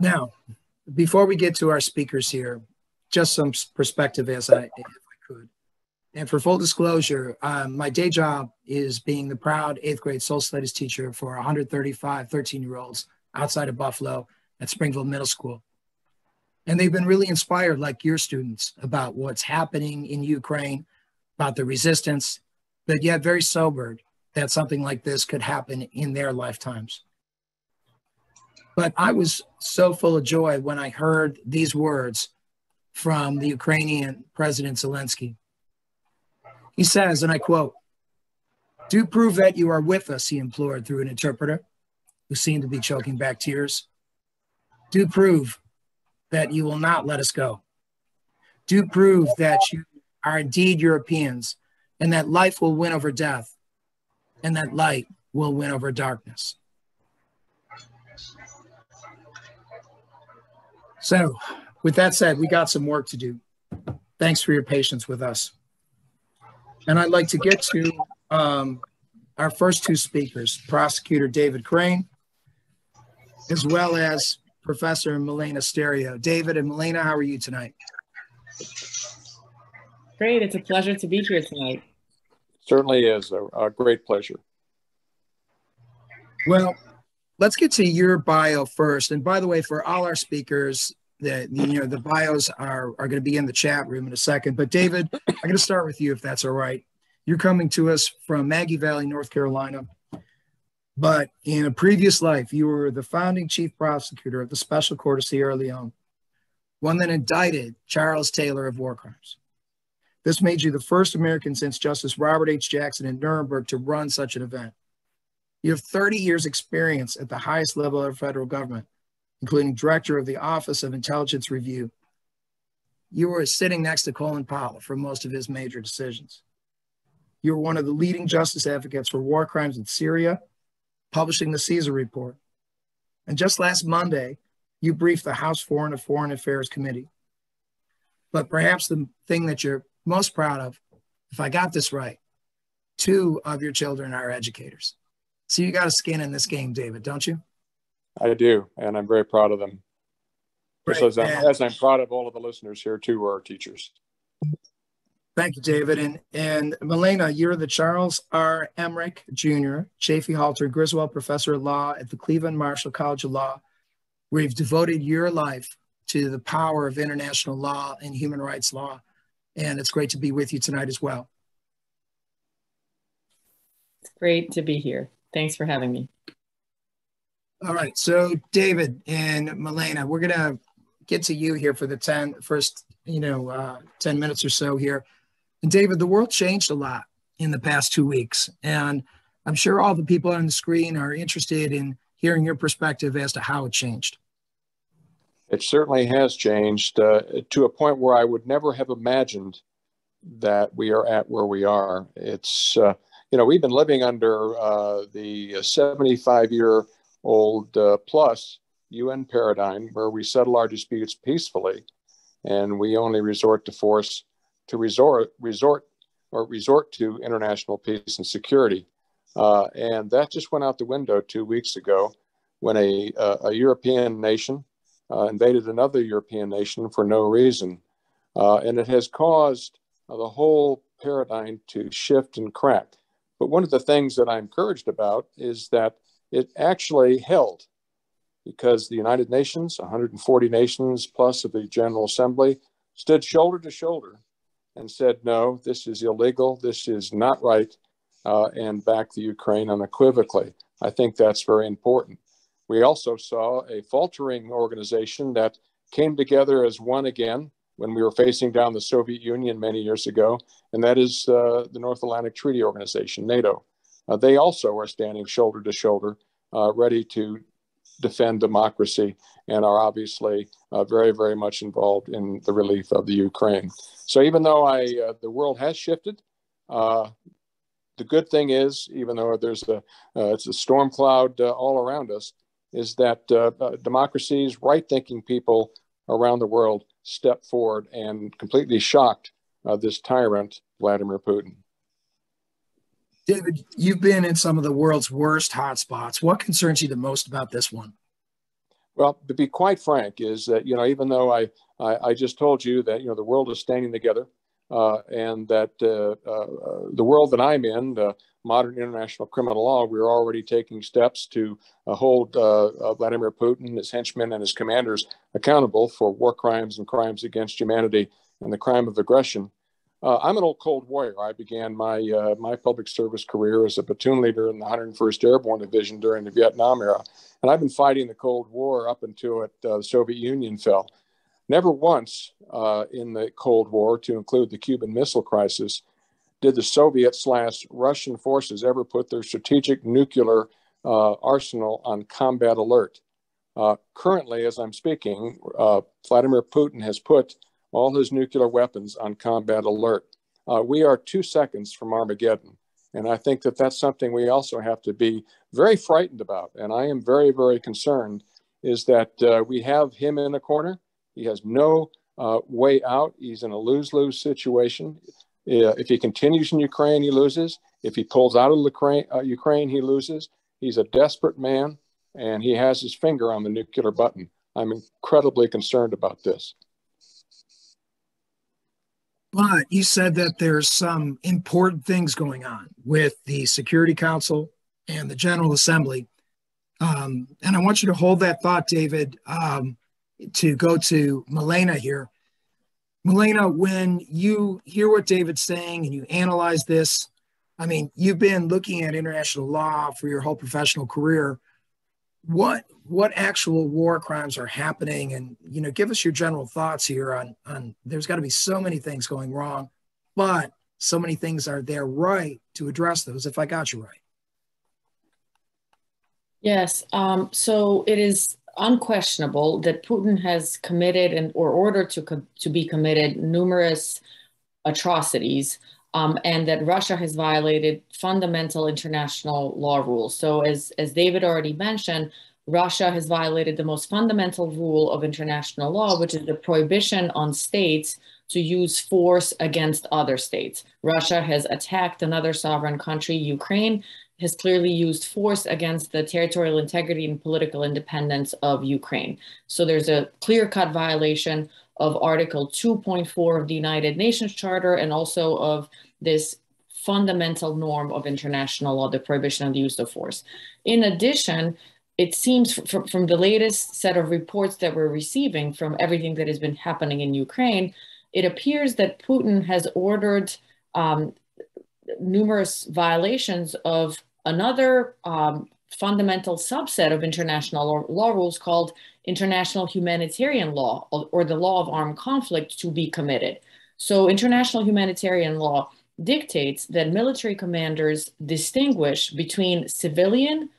Now, before we get to our speakers here, just some perspective if I could. And for full disclosure, my day job is being the proud 8th grade social studies teacher for 135 13-year-olds outside of Buffalo at Springfield Middle School. And they've been really inspired, like your students, about what's happening in Ukraine, about the resistance, but yet very sobered that something like this could happen in their lifetimes. But I was so full of joy when I heard these words from the Ukrainian President Zelensky. He says, and I quote, "Do prove that you are with us," he implored through an interpreter who seemed to be choking back tears. "Do prove that you will not let us go. Do prove that you are indeed Europeans and that life will win over death and that light will win over darkness." So with that said, we got some work to do. Thanks for your patience with us. And I'd like to get to our first two speakers, Prosecutor David Crane, as well as Professor Milena Sterio. David and Milena, how are you tonight? Great, it's a pleasure to be here tonight. Certainly is a great pleasure. Well, let's get to your bio first. And by the way, for all our speakers, the bios are going to be in the chat room in a second. But David, I'm going to start with you, if that's all right. You're coming to us from Maggie Valley, North Carolina. But in a previous life, you were the founding chief prosecutor of the Special Court of Sierra Leone, one that indicted Charles Taylor of war crimes. This made you the first American since Justice Robert H. Jackson in Nuremberg to run such an event. You have 30 years experience at the highest level of federal government, including director of the Office of Intelligence Review. You were sitting next to Colin Powell for most of his major decisions. You were one of the leading justice advocates for war crimes in Syria, publishing the Caesar Report. And just last Monday, you briefed the House Foreign Affairs Committee. But perhaps the thing that you're most proud of, if I got this right, 2 of your children are educators. So you got a skin in this game, David, don't you? I do, and I'm very proud of them. Right. As I'm proud of all of the listeners here, too, who are teachers. Thank you, David. And Milena, you're the Charles R. Emmerich Jr., Chaffee Halter Griswold Professor of Law at the Cleveland Marshall College of Law, where you've devoted your life to the power of international law and human rights law. And it's great to be with you tonight as well. It's great to be here. Thanks for having me. All right. So David and Milena, we're going to get to you here for the first 10 minutes or so here. And David, the world changed a lot in the past 2 weeks. And I'm sure all the people on the screen are interested in hearing your perspective as to how it changed. It certainly has changed to a point where I would never have imagined that we are at where we are. It's, we've been living under the 75-year-old plus UN paradigm where we settle our disputes peacefully, and we only resort to force to resort to international peace and security. And that just went out the window 2 weeks ago when a European nation invaded another European nation for no reason. And it has caused the whole paradigm to shift and crack. But one of the things that I'm encouraged about is that it actually held, because the United Nations, 140 nations plus of the General Assembly, stood shoulder to shoulder and said, no, this is illegal, this is not right, and backed the Ukraine unequivocally. I think that's very important. We also saw a faltering organization that came together as one again when we were facing down the Soviet Union many years ago, and that is the North Atlantic Treaty Organization, NATO. They also are standing shoulder to shoulder, ready to defend democracy, and are obviously very, very much involved in the relief of the Ukraine. So even though the world has shifted, the good thing is, even though it's a storm cloud all around us, is that democracies, right-thinking people around the world stepped forward and completely shocked this tyrant, Vladimir Putin. David, you've been in some of the world's worst hotspots. What concerns you the most about this one? Well, to be quite frank, is that, even though I just told you that, the world is standing together, and that the world that I'm in, modern international criminal law, we're already taking steps to hold Vladimir Putin, his henchmen, and his commanders accountable for war crimes and crimes against humanity and the crime of aggression. I'm an old Cold Warrior. I began my public service career as a platoon leader in the 101st Airborne Division during the Vietnam era. And I've been fighting the Cold War up until the Soviet Union fell. Never once in the Cold War, to include the Cuban Missile Crisis, did the Soviet/Russian forces ever put their strategic nuclear arsenal on combat alert. Currently, as I'm speaking, Vladimir Putin has put all his nuclear weapons on combat alert. We are 2 seconds from Armageddon. And I think that that's something we also have to be very frightened about. And I am very, very concerned is that we have him in a corner. He has no way out. He's in a lose-lose situation. If he continues in Ukraine, he loses. If he pulls out of Ukraine, he loses. He's a desperate man, and he has his finger on the nuclear button. I'm incredibly concerned about this. But you said that there's some important things going on with the Security Council and the General Assembly. And I want you to hold that thought, David, to go to Milena here. Milena, when you hear what David's saying and you analyze this, I mean, you've been looking at international law for your whole professional career. What actual war crimes are happening? And, give us your general thoughts here on there's got to be so many things going wrong, but so many things are there right to address those, if I got you right. Yes. So it is unquestionable that Putin has committed or ordered to be committed numerous atrocities, and that Russia has violated fundamental international law rules. So as David already mentioned, Russia has violated the most fundamental rule of international law, which is the prohibition on states to use force against other states. Russia has attacked another sovereign country, Ukraine, has clearly used force against the territorial integrity and political independence of Ukraine. So there's a clear-cut violation of Article 2.4 of the United Nations Charter, and also of this fundamental norm of international law, the prohibition of the use of force. In addition, it seems from the latest set of reports that we're receiving from everything that has been happening in Ukraine, it appears that Putin has ordered numerous violations of another fundamental subset of international law rules called international humanitarian law, or the law of armed conflict, to be committed. So international humanitarian law dictates that military commanders distinguish between civilian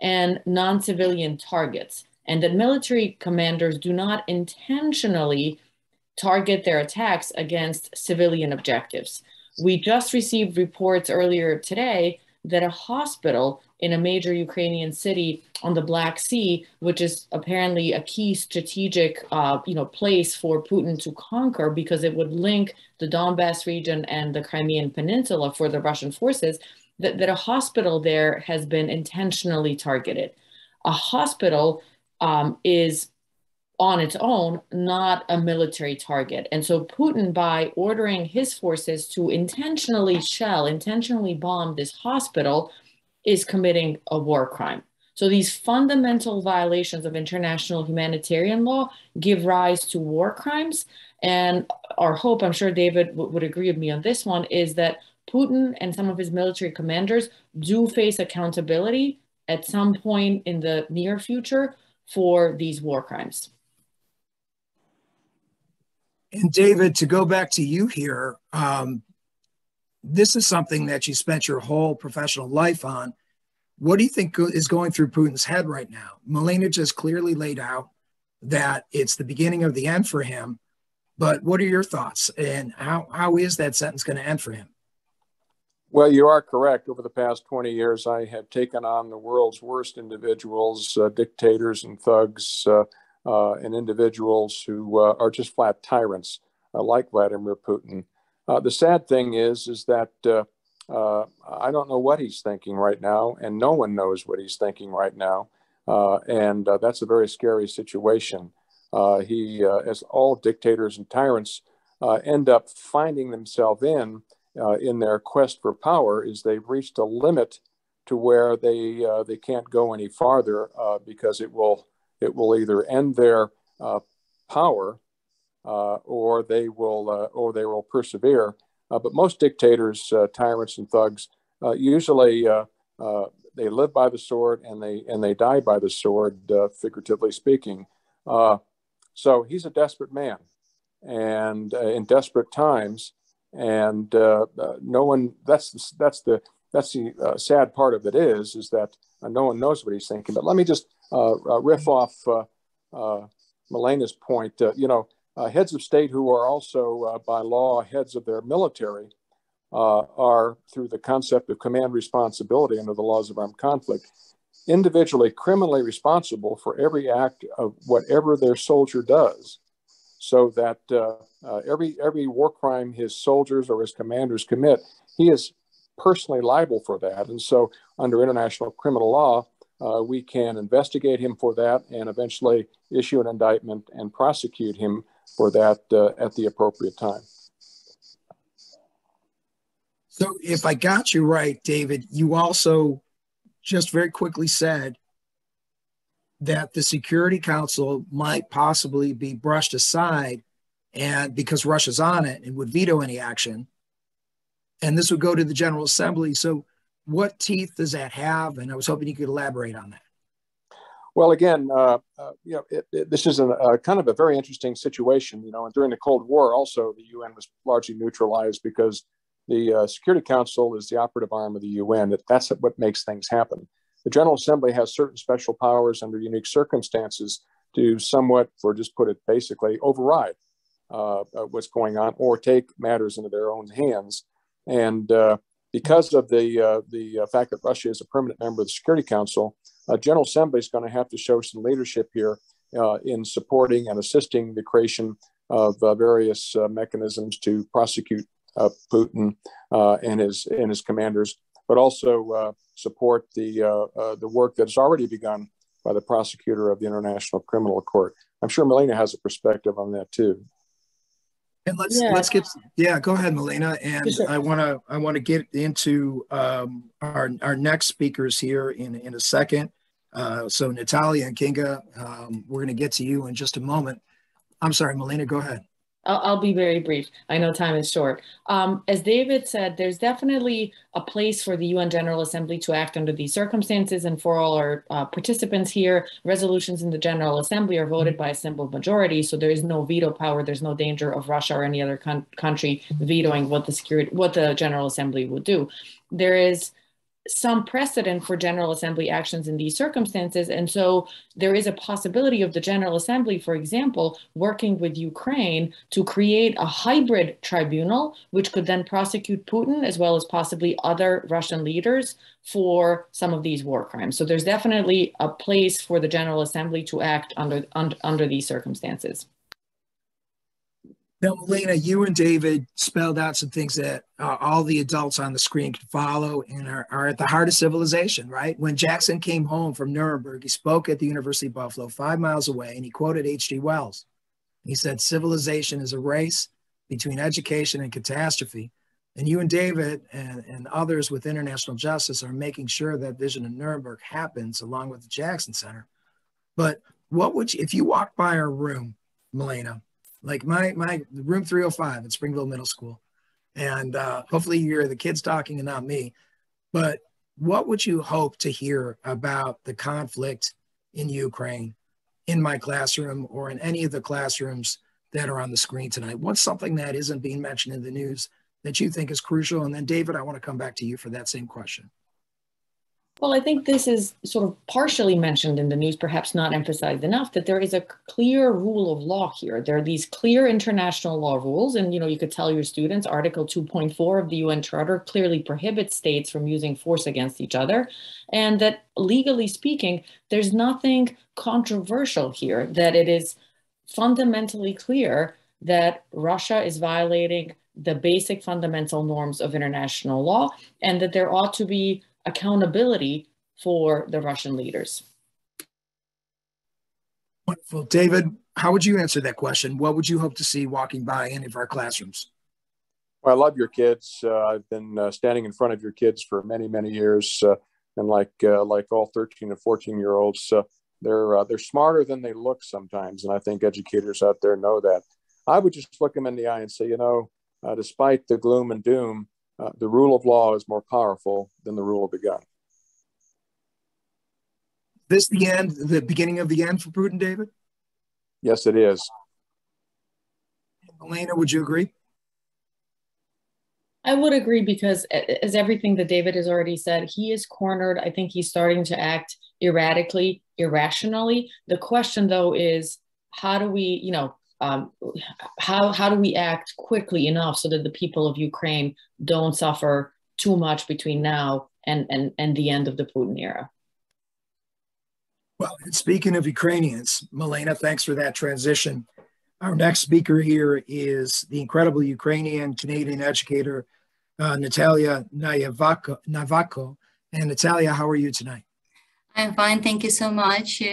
and non-civilian targets, and that military commanders do not intentionally target their attacks against civilian objectives. We just received reports earlier today that a hospital in a major Ukrainian city on the Black Sea, which is apparently a key strategic place for Putin to conquer because it would link the Donbass region and the Crimean Peninsula for the Russian forces, that a hospital there has been intentionally targeted. A hospital is on its own not a military target. And so Putin, by ordering his forces to intentionally bomb this hospital, is committing a war crime. So these fundamental violations of international humanitarian law give rise to war crimes. And our hope, I'm sure David would agree with me on this one, is that Putin and some of his military commanders do face accountability at some point in the near future for these war crimes. And David, to go back to you here, this is something that you spent your whole professional life on. What do you think is going through Putin's head right now? Milena just clearly laid out that it's the beginning of the end for him. But what are your thoughts? And how is that sentence going to end for him? Well, you are correct. Over the past 20 years, I have taken on the world's worst individuals, dictators and thugs, and individuals who are just flat tyrants, like Vladimir Putin. The sad thing is that I don't know what he's thinking right now, and no one knows what he's thinking right now. and that's a very scary situation. As all dictators and tyrants end up finding themselves in their quest for power, is they've reached a limit to where they can't go any farther because it will either end their power or they will persevere. But most dictators, tyrants, and thugs usually they live by the sword and they die by the sword, figuratively speaking. So he's a desperate man, and in desperate times, and no one. That's the sad part of it is that no one knows what he's thinking. But let me just riff off Milena's point. Heads of state who are also by law heads of their military are, through the concept of command responsibility under the laws of armed conflict, individually criminally responsible for every act of whatever their soldier does, so that every war crime his soldiers or his commanders commit, he is personally liable for that. And so under international criminal law, we can investigate him for that and eventually issue an indictment and prosecute him for that at the appropriate time. So if I got you right, David, you also just very quickly said that the Security Council might possibly be brushed aside, and because Russia's on it and would veto any action, and this would go to the General Assembly. So what teeth does that have? And I was hoping you could elaborate on that. Well, again, this is a kind of a very interesting situation. And during the Cold War, also the UN was largely neutralized because the Security Council is the operative arm of the UN. That's what makes things happen. The General Assembly has certain special powers under unique circumstances to somewhat, or just put it basically, override what's going on or take matters into their own hands. And because of the fact that Russia is a permanent member of the Security Council, General Assembly is going to have to show some leadership here in supporting and assisting the creation of various mechanisms to prosecute Putin and his commanders, but also support the work that's already begun by the prosecutor of the International Criminal Court. I'm sure Milena has a perspective on that too. And let's get go ahead, Milena. And sure. I want to get into our next speakers here in a second. So Nataliya and Kinga, we're going to get to you in just a moment. I'm sorry, Milena, go ahead. I'll be very brief. I know time is short. As David said, there's definitely a place for the UN General Assembly to act under these circumstances. And for all our participants here, resolutions in the General Assembly are voted by a simple majority. So there is no veto power. There's no danger of Russia or any other country vetoing what the General Assembly would do. There is some precedent for General Assembly actions in these circumstances. And so there is a possibility of the General Assembly, for example, working with Ukraine to create a hybrid tribunal, which could then prosecute Putin as well as possibly other Russian leaders for some of these war crimes. So there's definitely a place for the General Assembly to act under these circumstances. Now, Milena, you and David spelled out some things that all the adults on the screen can follow and are at the heart of civilization, right? When Jackson came home from Nuremberg, he spoke at the University of Buffalo, 5 miles away, and he quoted H.G. Wells. He said, civilization is a race between education and catastrophe. And you and David and others with international justice are making sure that vision in Nuremberg happens along with the Jackson Center. But what would you, if you walk by our room, Milena, like my room 305 at Springville Middle School, and hopefully you're the kids talking and not me, but what would you hope to hear about the conflict in Ukraine in my classroom or in any of the classrooms that are on the screen tonight? What's something that isn't being mentioned in the news that you think is crucial? And then David, I want to come back to you for that same question. Well, I think this is sort of partially mentioned in the news, perhaps not emphasized enough, that there is a clear rule of law here. There are these clear international law rules, and you could tell your students Article 2.4 of the UN Charter clearly prohibits states from using force against each other, and that legally speaking, there's nothing controversial here, that it is fundamentally clear that Russia is violating the basic fundamental norms of international law, and that there ought to be accountability for the Russian leaders. Wonderful. David, how would you answer that question? What would you hope to see walking by any of our classrooms? Well, I love your kids. I've been standing in front of your kids for many, many years, and like all 13 and 14-year-olds, they're smarter than they look sometimes, and I think educators out there know that. I would just look them in the eye and say, despite the gloom and doom, the rule of law is more powerful than the rule of the gun. This the end, the beginning of the end for Putin, David? Yes, it is. Milena, would you agree? I would agree because, as everything that David has already said, he is cornered. I think he's starting to act erratically, irrationally. The question, though, is how do we, how do we act quickly enough so that the people of Ukraine don't suffer too much between now and the end of the Putin era? Well, and speaking of Ukrainians, Milena, thanks for that transition. Our next speaker here is the incredible Ukrainian Canadian educator, Nataliya Nayavko. And Nataliya, how are you tonight? I'm fine, thank you so much.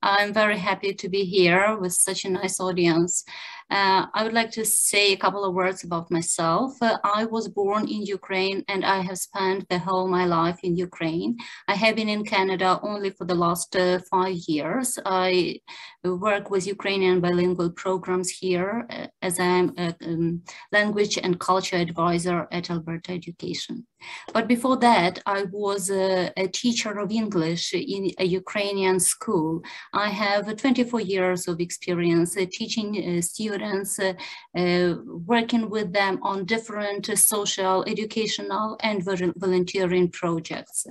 I'm very happy to be here with such a nice audience. I would like to say a couple of words about myself. I was born in Ukraine and I have spent the whole my life in Ukraine. I have been in Canada only for the last 5 years. I work with Ukrainian bilingual programs here as I'm a language and culture advisor at Alberta Education. But before that, I was a teacher of English in a Ukrainian school. I have 24 years of experience teaching students, working with them on different social, educational, and volunteering projects.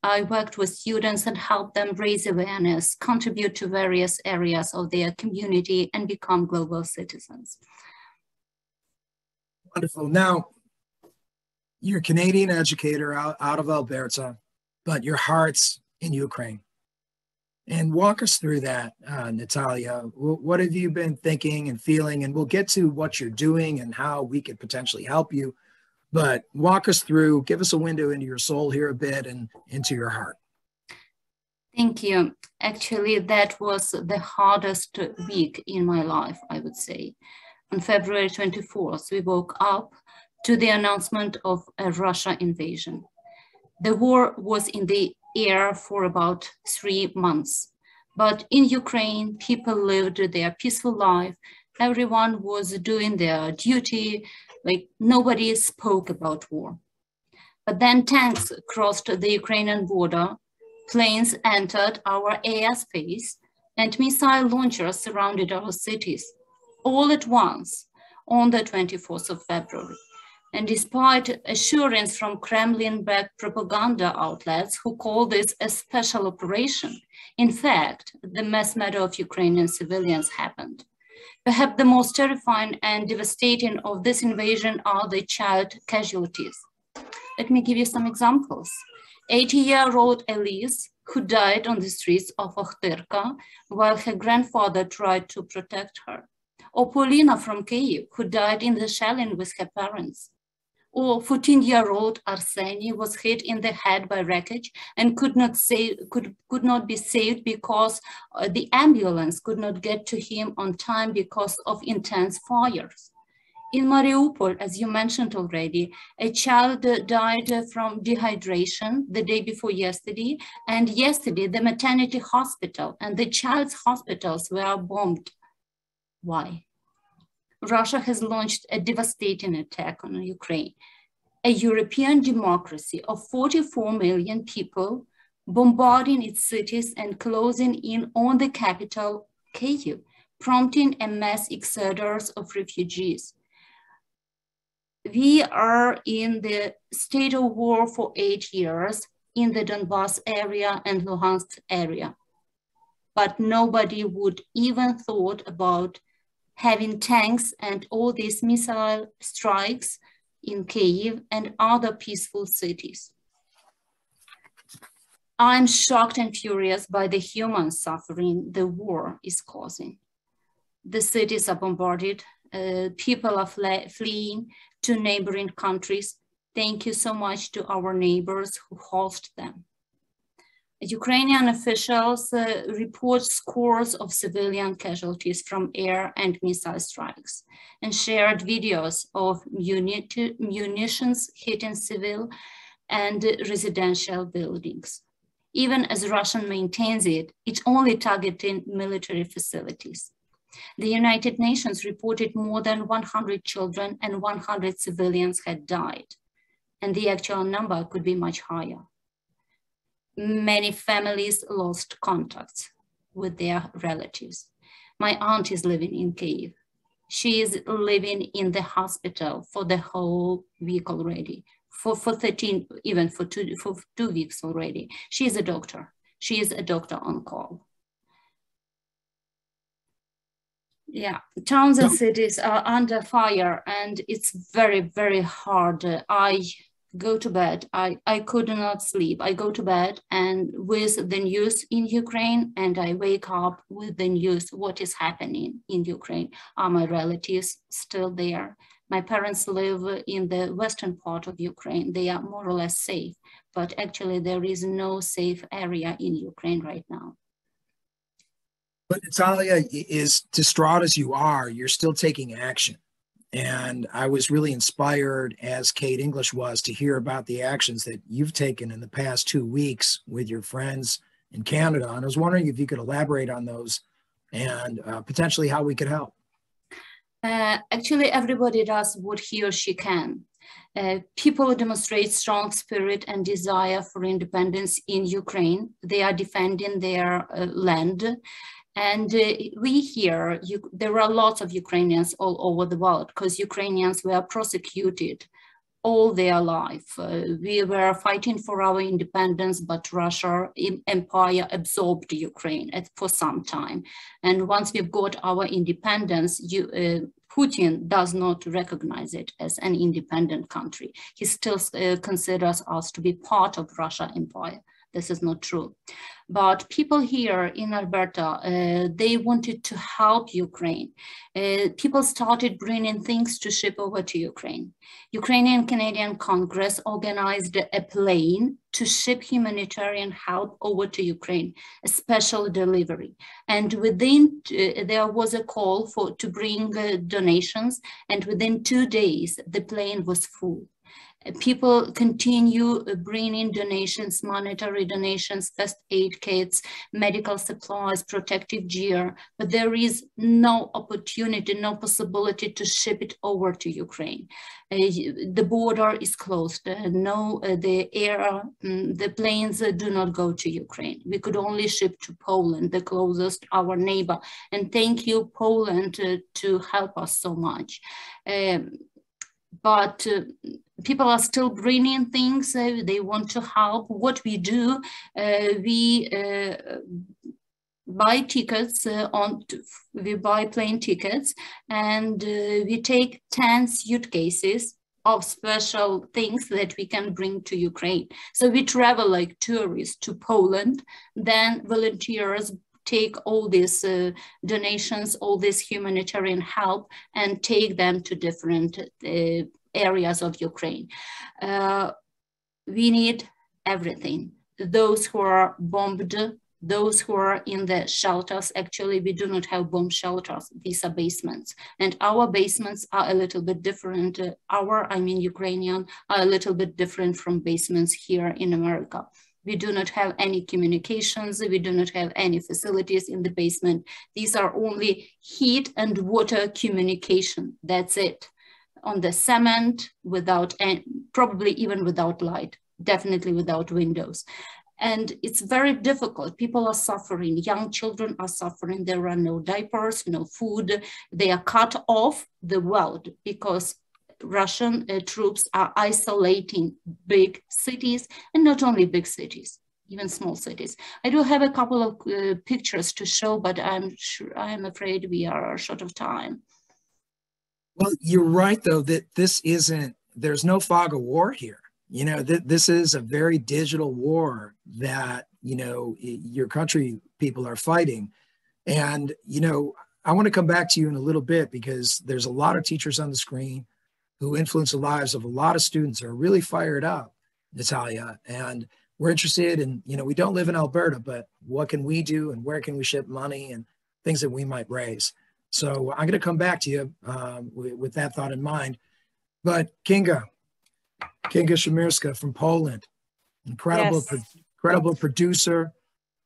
I worked with students and helped them raise awareness, contribute to various areas of their community, and become global citizens. Wonderful. Now, you're a Canadian educator out of Alberta, but your heart's in Ukraine. And walk us through that, Nataliya. What have you been thinking and feeling? And we'll get to what you're doing and how we could potentially help you. But walk us through, give us a window into your soul here a bit and into your heart. Thank you. Actually, that was the hardest week in my life, I would say. On February 24th, we woke up to the announcement of a Russia invasion. The war was in the air for about 3 months, but in Ukraine, people lived their peaceful life. Everyone was doing their duty, like nobody spoke about war. But then tanks crossed the Ukrainian border, planes entered our airspace, and missile launchers surrounded our cities, all at once on the 24th of February. And despite assurance from Kremlin-backed propaganda outlets who call this a special operation, in fact, the mass murder of Ukrainian civilians happened. Perhaps the most terrifying and devastating of this invasion are the child casualties. Let me give you some examples. 80-year-old Elise, who died on the streets of Ochtyrka while her grandfather tried to protect her. Or Polina from Kyiv, who died in the shelling with her parents. Or 14-year-old Arseny was hit in the head by wreckage and could not be saved because the ambulance could not get to him on time because of intense fires. In Mariupol, as you mentioned already, a child died from dehydration the day before yesterday, and yesterday the maternity hospital and the child's hospitals were bombed. Why? Russia has launched a devastating attack on Ukraine, a European democracy of 44 million people bombarding its cities and closing in on the capital, Kyiv, prompting a mass exodus of refugees. We are in the state of war for 8 years in the Donbass area and Luhansk area, but nobody would even thought about having tanks and all these missile strikes in Kyiv and other peaceful cities. I'm shocked and furious by the human suffering the war is causing. The cities are bombarded, people are fleeing to neighboring countries. Thank you so much to our neighbors who host them. Ukrainian officials report scores of civilian casualties from air and missile strikes and shared videos of munitions hitting civil and residential buildings. Even as Russia maintains it, it's only targeting military facilities. The United Nations reported more than 100 children and 100 civilians had died, and the actual number could be much higher. Many families lost contacts with their relatives. My aunt is living in Kyiv. She is living in the hospital for the whole week already, for 2 weeks already. She is a doctor. She is a doctor on call. Yeah, towns and cities are under fire, and it's very, very hard. I go to bed. I could not sleep. I go to bed and with the news in Ukraine, and I wake up with the news, what is happening in Ukraine. Are my relatives still there? My parents live in the western part of Ukraine. They are more or less safe, but actually there is no safe area in Ukraine right now. But Nataliya, is distraught as you are, you're still taking action. And I was really inspired, as Kate English was, to hear about the actions that you've taken in the past 2 weeks with your friends in Canada. And I was wondering if you could elaborate on those and potentially how we could help. Actually, everybody does what he or she can. People demonstrate strong spirit and desire for independence in Ukraine. They are defending their land. And we hear, there are lots of Ukrainians all over the world, because Ukrainians were prosecuted all their life. We were fighting for our independence, but Russia empire absorbed Ukraine for some time. And once we've got our independence, Putin does not recognize it as an independent country. He still considers us to be part of Russia empire. This is not true. But people here in Alberta, they wanted to help Ukraine. People started bringing things to ship over to Ukraine. Ukrainian Canadian Congress organized a plane to ship humanitarian help over to Ukraine, a special delivery. And there was a call to bring donations, and within 2 days, the plane was full. People continue bringing donations, monetary donations, first aid kits, medical supplies, protective gear, but there is no opportunity, no possibility to ship it over to Ukraine. The border is closed. The planes do not go to Ukraine. We could only ship to Poland, the closest, our neighbor. And thank you, Poland, to help us so much. But people are still bringing things. They want to help. What we do, we buy tickets we buy plane tickets, and we take 10 suitcases of special things that we can bring to Ukraine. So we travel like tourists to Poland, then volunteers take all these donations, all this humanitarian help, and take them to different areas of Ukraine. We need everything. Those who are bombed, those who are in the shelters, actually we do not have bomb shelters, these are basements. And our basements are a little bit different. Ukrainian, are a little bit different from basements here in America. We do not have any communications. We do not have any facilities in the basement. These are only heat and water communication. That's it. On the cement, without, and probably even without light, definitely without windows. And it's very difficult. People are suffering. Young children are suffering. There are no diapers, no food. They are cut off the world because Russian troops are isolating big cities, and not only big cities, even small cities. I do have a couple of pictures to show, but I'm afraid we are short of time. Well, you're right, though, that there's no fog of war here. You know, this is a very digital war that, you know, your country people are fighting. And, you know, I want to come back to you in a little bit, because there's a lot of teachers on the screen who influence the lives of a lot of students, are really fired up, Nataliya. And we're interested in, we don't live in Alberta, but what can we do and where can we ship money and things that we might raise? So I'm going to come back to you with that thought in mind. But Kinga Krzeminska from Poland, incredible producer,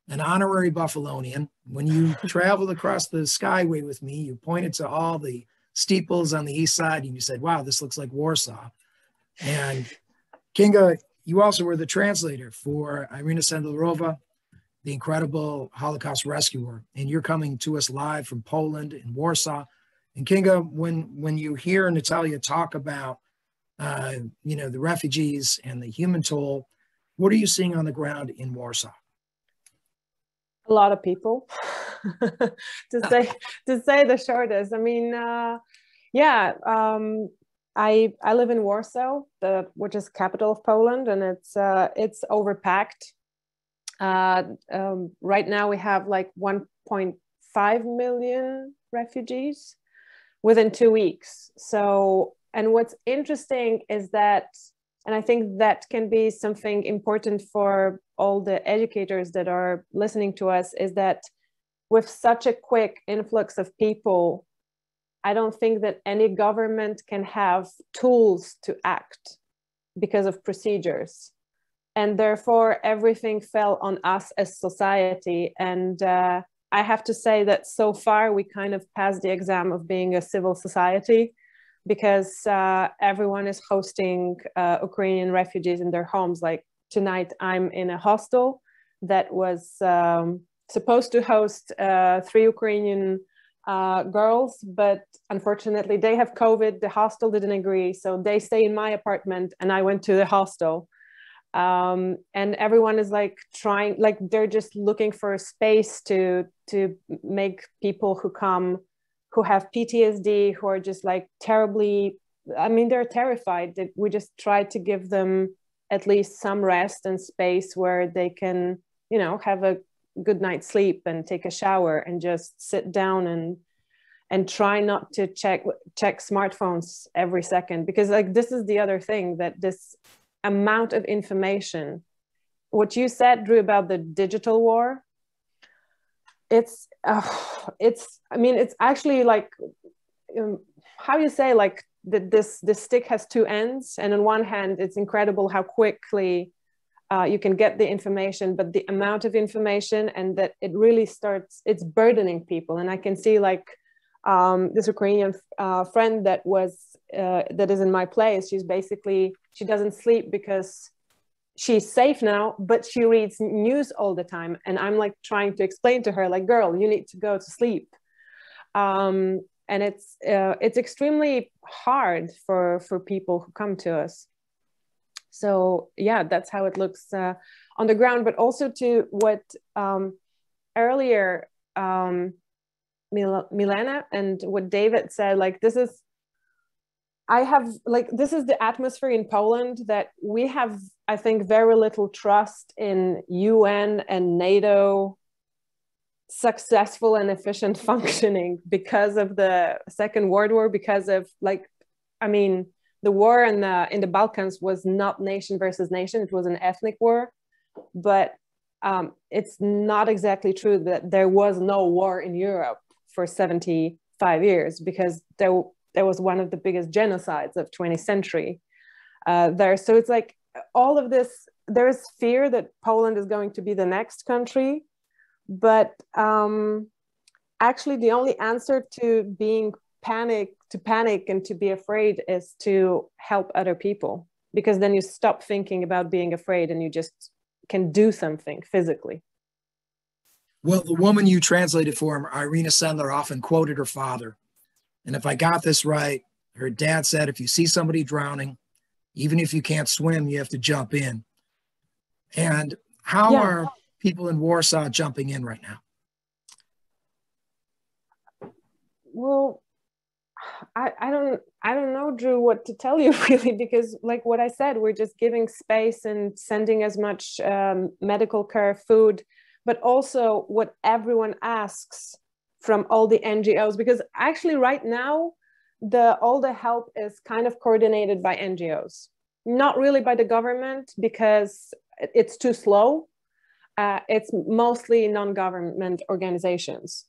an honorary Buffalonian. When you traveled across the Skyway with me, you pointed to all the steeples on the east side and you said, wow, this looks like Warsaw. And Kinga, you also were the translator for Irina Sendlerova, the incredible Holocaust rescuer. And you're coming to us live from Poland in Warsaw. And Kinga, when you hear Nataliya talk about, the refugees and the human toll, what are you seeing on the ground in Warsaw? A lot of people, to say the shortest. I mean, I live in Warsaw, which is capital of Poland, and it's overpacked. Right now we have like 1.5 million refugees within 2 weeks. So, and what's interesting is that, and I think that can be something important for all the educators that are listening to us, is that with such a quick influx of people, I don't think that any government can have tools to act because of procedures. And therefore, everything fell on us as society. And I have to say that so far, we kind of passed the exam of being a civil society, because everyone is hosting Ukrainian refugees in their homes. Like tonight, I'm in a hostel that was supposed to host 3 Ukrainian girls, but unfortunately they have COVID. The hostel didn't agree, so they stay in my apartment and I went to the hostel. And everyone is like trying, like they're just looking for a space to make people who come, who have PTSD, who are just like terribly, I mean, they're terrified. That we just try to give them at least some rest and space where they can, have a good night's sleep and take a shower and just sit down and try not to check smartphones every second. Because like, this is the other thing, that this amount of information, what you said, Drew, about the digital war, it's actually like, how you say, like this stick has 2 ends. And on one hand, it's incredible how quickly you can get the information, but the amount of information, and that it really it's burdening people. And I can see like this Ukrainian friend that is in my place. She doesn't sleep because she's safe now, but she reads news all the time. And I'm like trying to explain to her, like, girl, you need to go to sleep. And it's extremely hard for people who come to us. So yeah, that's how it looks on the ground. But also to what earlier Milena and what David said, like this is the atmosphere in Poland, that we have, I think, very little trust in UN and NATO successful and efficient functioning because of the Second World War, because of the war in the Balkans was not nation versus nation, it was an ethnic war. But it's not exactly true that there was no war in Europe for 75 years, because there was one of the biggest genocides of 20th century there. So it's like all of this, there is fear that Poland is going to be the next country. But actually the only answer to being panic and to be afraid is to help other people, because then you stop thinking about being afraid and you just can do something physically. Well, the woman you translated for him, Irina Sendler, often quoted her father. And if I got this right, her dad said, if you see somebody drowning, even if you can't swim, you have to jump in. And how are people in Warsaw jumping in right now? Well, I don't know, Drew, what to tell you really, because like what I said, we're just giving space and sending as much medical care, food, but also what everyone asks from all the NGOs, because actually right now, all the help is kind of coordinated by NGOs, not really by the government, because it's too slow. It's mostly non-government organizations.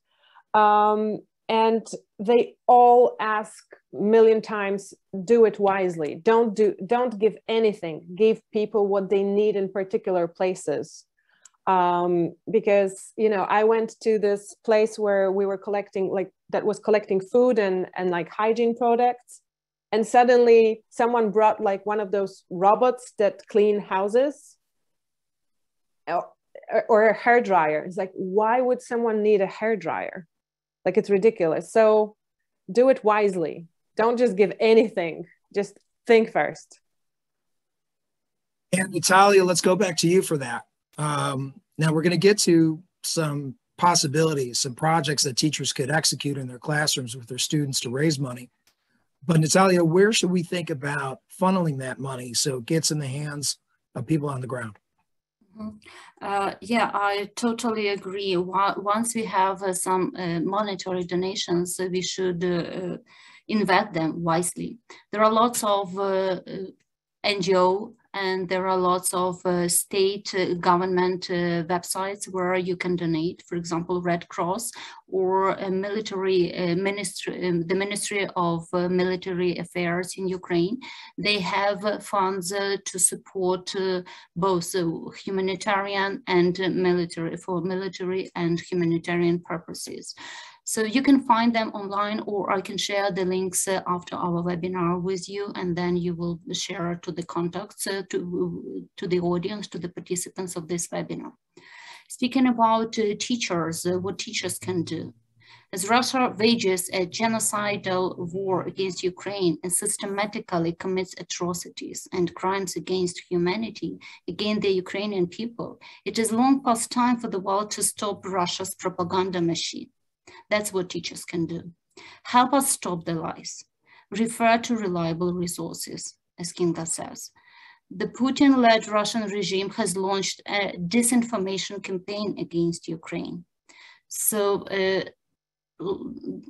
And they all ask a million times, do it wisely. Don't give anything. Give people what they need in particular places. Because, you know, I went to this place where we were collecting, like, that was collecting food and like hygiene products. And suddenly someone brought like one of those robots that clean houses or a hairdryer. It's like, why would someone need a hairdryer? Like, it's ridiculous. So do it wisely. Don't just give anything. Just think first. And Nataliya, let's go back to you for that. Now we're going to get to some possibilities, some projects that teachers could execute in their classrooms with their students to raise money. But Nataliya, where should we think about funneling that money so it gets in the hands of people on the ground? Yeah, I totally agree. Once we have some monetary donations, we should invest them wisely. There are lots of NGO and there are lots of state government websites where you can donate, for example, Red Cross or a military ministry, the Ministry of Military Affairs in Ukraine. They have funds to support both humanitarian and military, for military and humanitarian purposes. So you can find them online, or I can share the links after our webinar with you, and then you will share to the contacts, to the audience, to the participants of this webinar. Speaking about teachers, what teachers can do. As Russia wages a genocidal war against Ukraine and systematically commits atrocities and crimes against humanity, against the Ukrainian people, it is long past time for the world to stop Russia's propaganda machine. That's what teachers can do. Help us stop the lies. Refer to reliable resources, as Kinga says. The Putin-led Russian regime has launched a disinformation campaign against Ukraine. So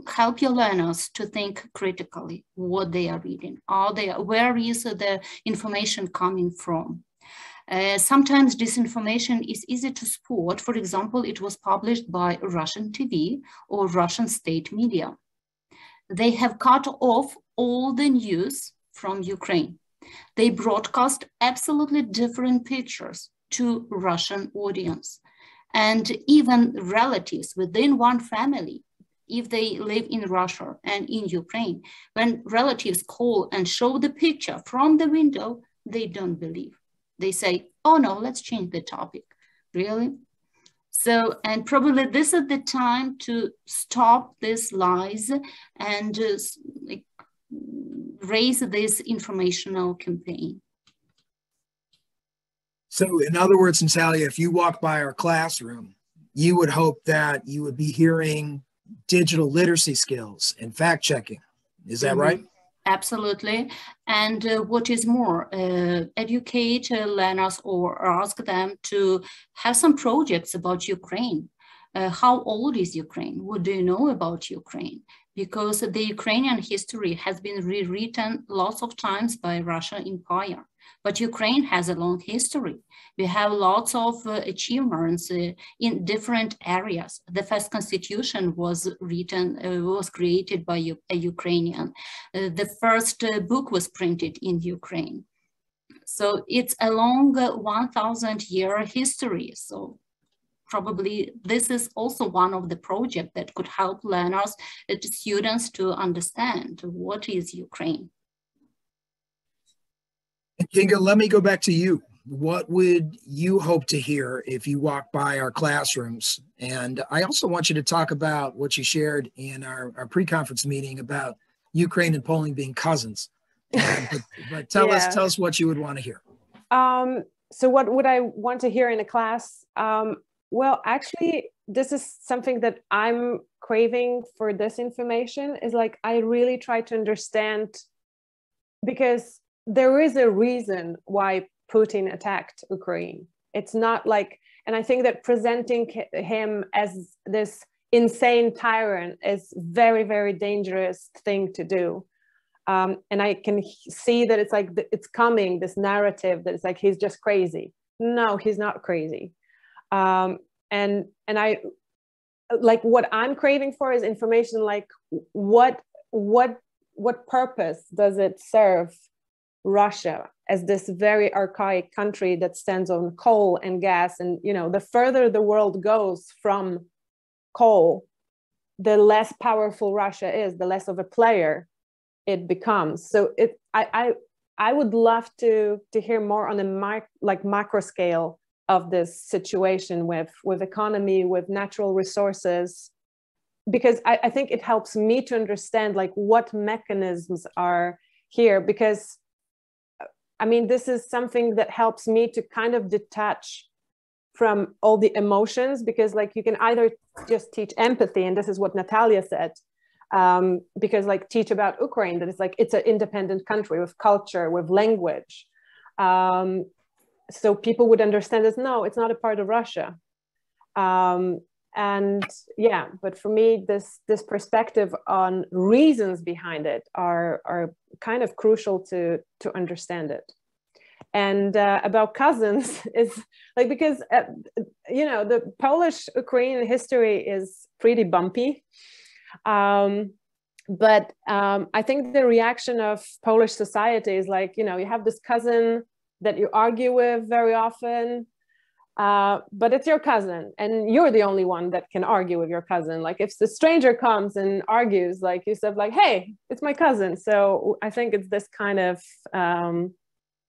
help your learners to think critically what they are reading. Where is the information coming from? Sometimes disinformation is easy to spot. For example, it was published by Russian TV or Russian state media. They have cut off all the news from Ukraine. They broadcast absolutely different pictures to Russian audience. And even relatives within one family, if they live in Russia and in Ukraine, when relatives call and show the picture from the window, they don't believe. They say, oh no, let's change the topic. Really? So, and probably this is the time to stop these lies and like, raise this informational campaign. So in other words, Nataliya, if you walk by our classroom, you would hope that you would be hearing digital literacy skills and fact checking. Is that right? Absolutely. And what is more, educate learners or ask them to have some projects about Ukraine. How old is Ukraine? What do you know about Ukraine? Because the Ukrainian history has been rewritten lots of times by Russian Empire. But Ukraine has a long history. We have lots of achievements in different areas. The first constitution was created by a Ukrainian. The first book was printed in Ukraine. So it's a long 1,000-year history. So probably this is also one of the projects that could help learners, students to understand what is Ukraine. Kinga, let me go back to you. What would you hope to hear if you walk by our classrooms? And I also want you to talk about what you shared in our pre-conference meeting about Ukraine and Poland being cousins. But tell us what you would want to hear. So what would I want to hear in a class? Well, actually, this is something that I'm craving for this information, is like, I really try to understand, because there is a reason why Putin attacked Ukraine. It's not like, and I think that presenting him as this insane tyrant is very, very dangerous thing to do. And I can see that it's like, it's coming, this narrative that it's like, he's just crazy. no, he's not crazy. And I, like, what I'm craving for is information, like what purpose does it serve Russia as this very archaic country that stands on coal and gas? And, you know, the further the world goes from coal, the less powerful Russia is, the less of a player it becomes. So I would love to hear more on the macro scale of this situation with economy, with natural resources, because I think it helps me to understand like what mechanisms are here. Because I mean, this is something that helps me to kind of detach from all the emotions, because like you can either just teach empathy, and this is what Nataliya said, because like teach about Ukraine, that it's like it's an independent country with culture, with language. So people would understand this, no, it's not a part of Russia. And yeah, but for me, this perspective on reasons behind it are kind of crucial to understand it. And about cousins is like, because, you know, the Polish-Ukrainian history is pretty bumpy. But I think the reaction of Polish society is like, you know, you have this cousin that you argue with very often, but it's your cousin and you're the only one that can argue with your cousin. Like if the stranger comes and argues, like you said, like, hey, it's my cousin. So I think it's this kind of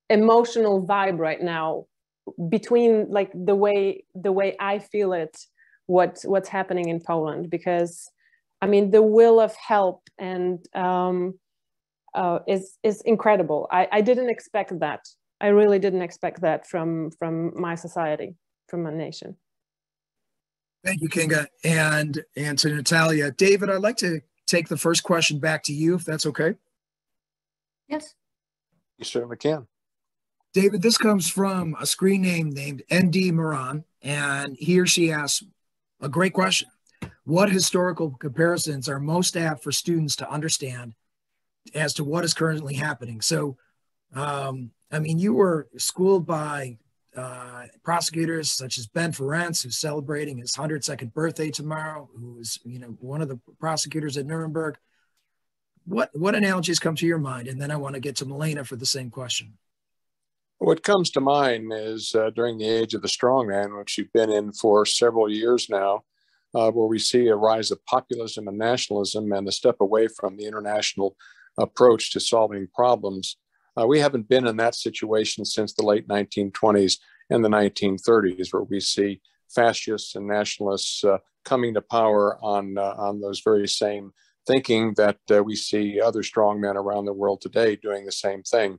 emotional vibe right now between like the way I feel it, what's happening in Poland, because I mean, the will of help and is incredible. I didn't expect that. I really didn't expect that from my society, from my nation. Thank you, Kinga, and to Nataliya. David, I'd like to take the first question back to you, if that's okay. Yes. You certainly can. David, this comes from a screen name named ND Moran, and he or she asks a great question. What historical comparisons are most apt for students to understand as to what is currently happening? So, I mean, you were schooled by prosecutors such as Ben Ferencz, who's celebrating his 102nd birthday tomorrow, who is, you know, one of the prosecutors at Nuremberg. What analogies come to your mind? And then I want to get to Milena for the same question. What comes to mind is during the age of the strongman, which you've been in for several years now, where we see a rise of populism and nationalism and a step away from the international approach to solving problems. We haven't been in that situation since the late 1920s and the 1930s, where we see fascists and nationalists coming to power on those very same thinking that we see other strongmen around the world today doing the same thing.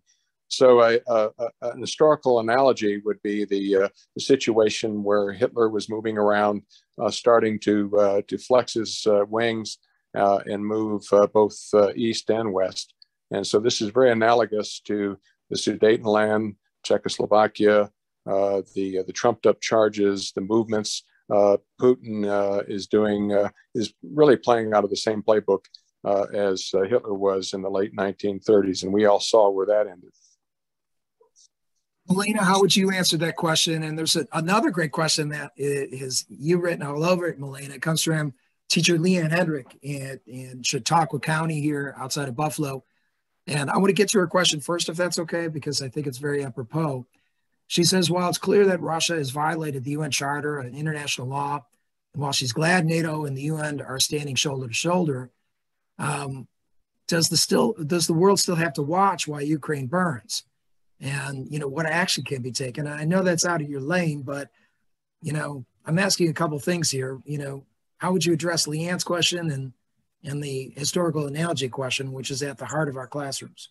So an historical analogy would be the situation where Hitler was moving around, starting to flex his wings and move both east and west. And so this is very analogous to the Sudetenland, Czechoslovakia, the trumped up charges, the movements Putin is really playing out of the same playbook as Hitler was in the late 1930s. And we all saw where that ended. Milena, how would you answer that question? And there's another great question that is you've written all over it, Milena. It comes from teacher Leanne Hendrick in Chautauqua County here outside of Buffalo. And I want to get to her question first, if that's okay, because I think it's very apropos. She says, while it's clear that Russia has violated the UN Charter and international law, and while she's glad NATO and the UN are standing shoulder to shoulder, does the world still have to watch while Ukraine burns? And, you know, what action can be taken? I know that's out of your lane, but, you know, I'm asking a couple things here. You know, how would you address Leanne's question and the historical analogy question, which is at the heart of our classrooms?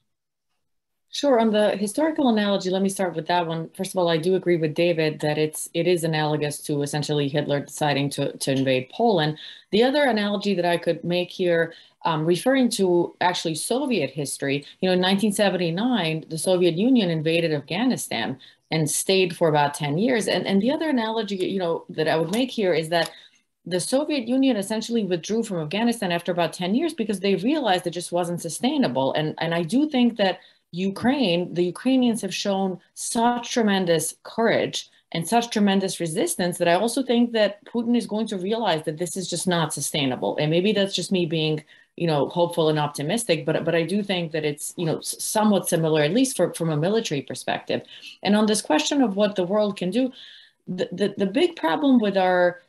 Sure. On the historical analogy, let me start with that one. First of all, I do agree with David that it is analogous to essentially Hitler deciding to invade Poland. The other analogy that I could make here, referring to actually Soviet history, you know, in 1979, the Soviet Union invaded Afghanistan and stayed for about 10 years. And the other analogy, you know, that I would make here is that the Soviet Union essentially withdrew from Afghanistan after about 10 years because they realized it just wasn't sustainable. And I do think that Ukraine, the Ukrainians have shown such tremendous courage and such tremendous resistance that I also think that Putin is going to realize that this is just not sustainable. And maybe that's just me being, hopeful and optimistic, but I do think that it's, somewhat similar, at least from a military perspective. And on this question of what the world can do, the big problem with our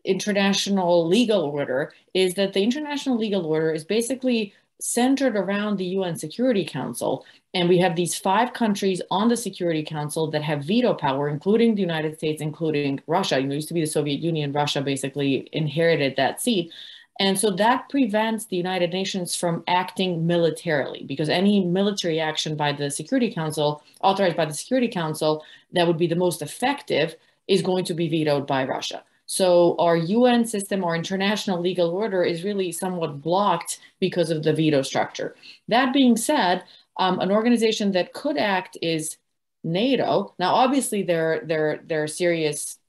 international legal order is that the international legal order is basically centered around the UN Security Council. And we have these 5 countries on the Security Council that have veto power, including the United States, including Russia. It used to be the Soviet Union. Russia basically inherited that seat. And so that prevents the United Nations from acting militarily, because any military action by the Security Council, authorized by the Security Council, that would be the most effective, is going to be vetoed by Russia. So our UN system, our international legal order, is really somewhat blocked because of the veto structure. That being said, an organization that could act is NATO. Now, obviously, there are serious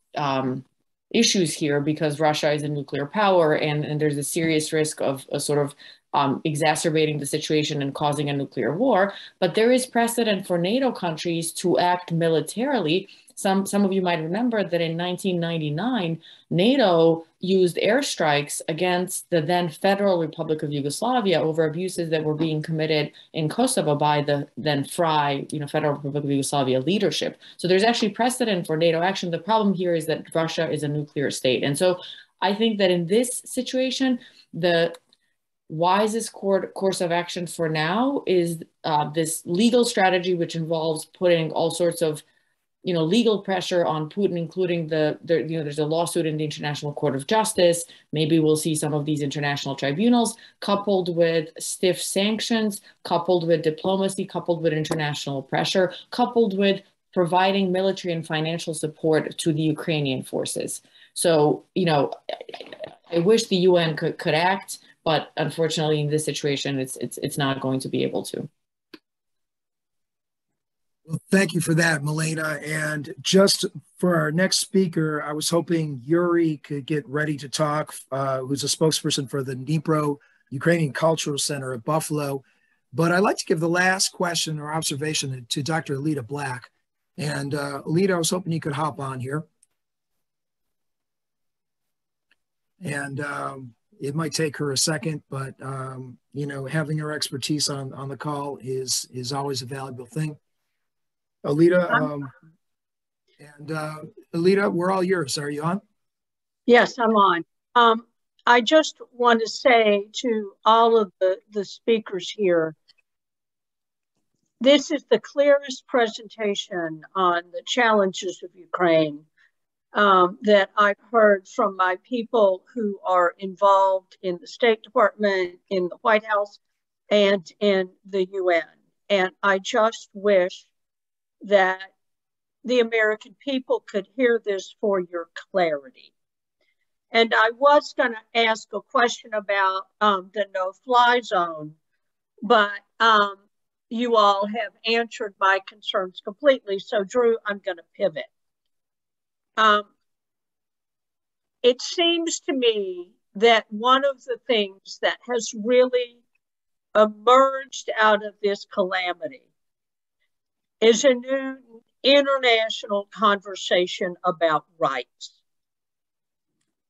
issues here because Russia is a nuclear power, and there's a serious risk of a sort of exacerbating the situation and causing a nuclear war. But there is precedent for NATO countries to act militarily. Some of you might remember that in 1999, NATO used airstrikes against the then Federal Republic of Yugoslavia over abuses that were being committed in Kosovo by the then FRY, Federal Republic of Yugoslavia leadership. So there's actually precedent for NATO action. The problem here is that Russia is a nuclear state. And so I think that in this situation, the wisest course of action for now is this legal strategy, which involves putting all sorts of legal pressure on Putin, including there's a lawsuit in the International Court of Justice. Maybe we'll see some of these international tribunals, coupled with stiff sanctions, coupled with diplomacy, coupled with international pressure, coupled with providing military and financial support to the Ukrainian forces. So, I wish the UN could act, but unfortunately in this situation, it's not going to be able to. Well, thank you for that, Milena. And just for our next speaker, I was hoping Yuri could get ready to talk, who's a spokesperson for the Dnipro Ukrainian Cultural Center at Buffalo. But I'd like to give the last question or observation to Dr. Alita Black. And Alita, I was hoping you could hop on here. And it might take her a second, but having her expertise on the call is always a valuable thing. Alita, Alita, we're all yours. Are you on? Yes, I'm on. I just want to say to all of the speakers here, this is the clearest presentation on the challenges of Ukraine that I've heard from my people who are involved in the State Department, in the White House, and in the UN. And I just wish that the American people could hear this for your clarity. And I was going to ask a question about the no-fly zone, but you all have answered my concerns completely. So, Drew, I'm going to pivot. It seems to me that one of the things that has really emerged out of this calamity is a new international conversation about rights.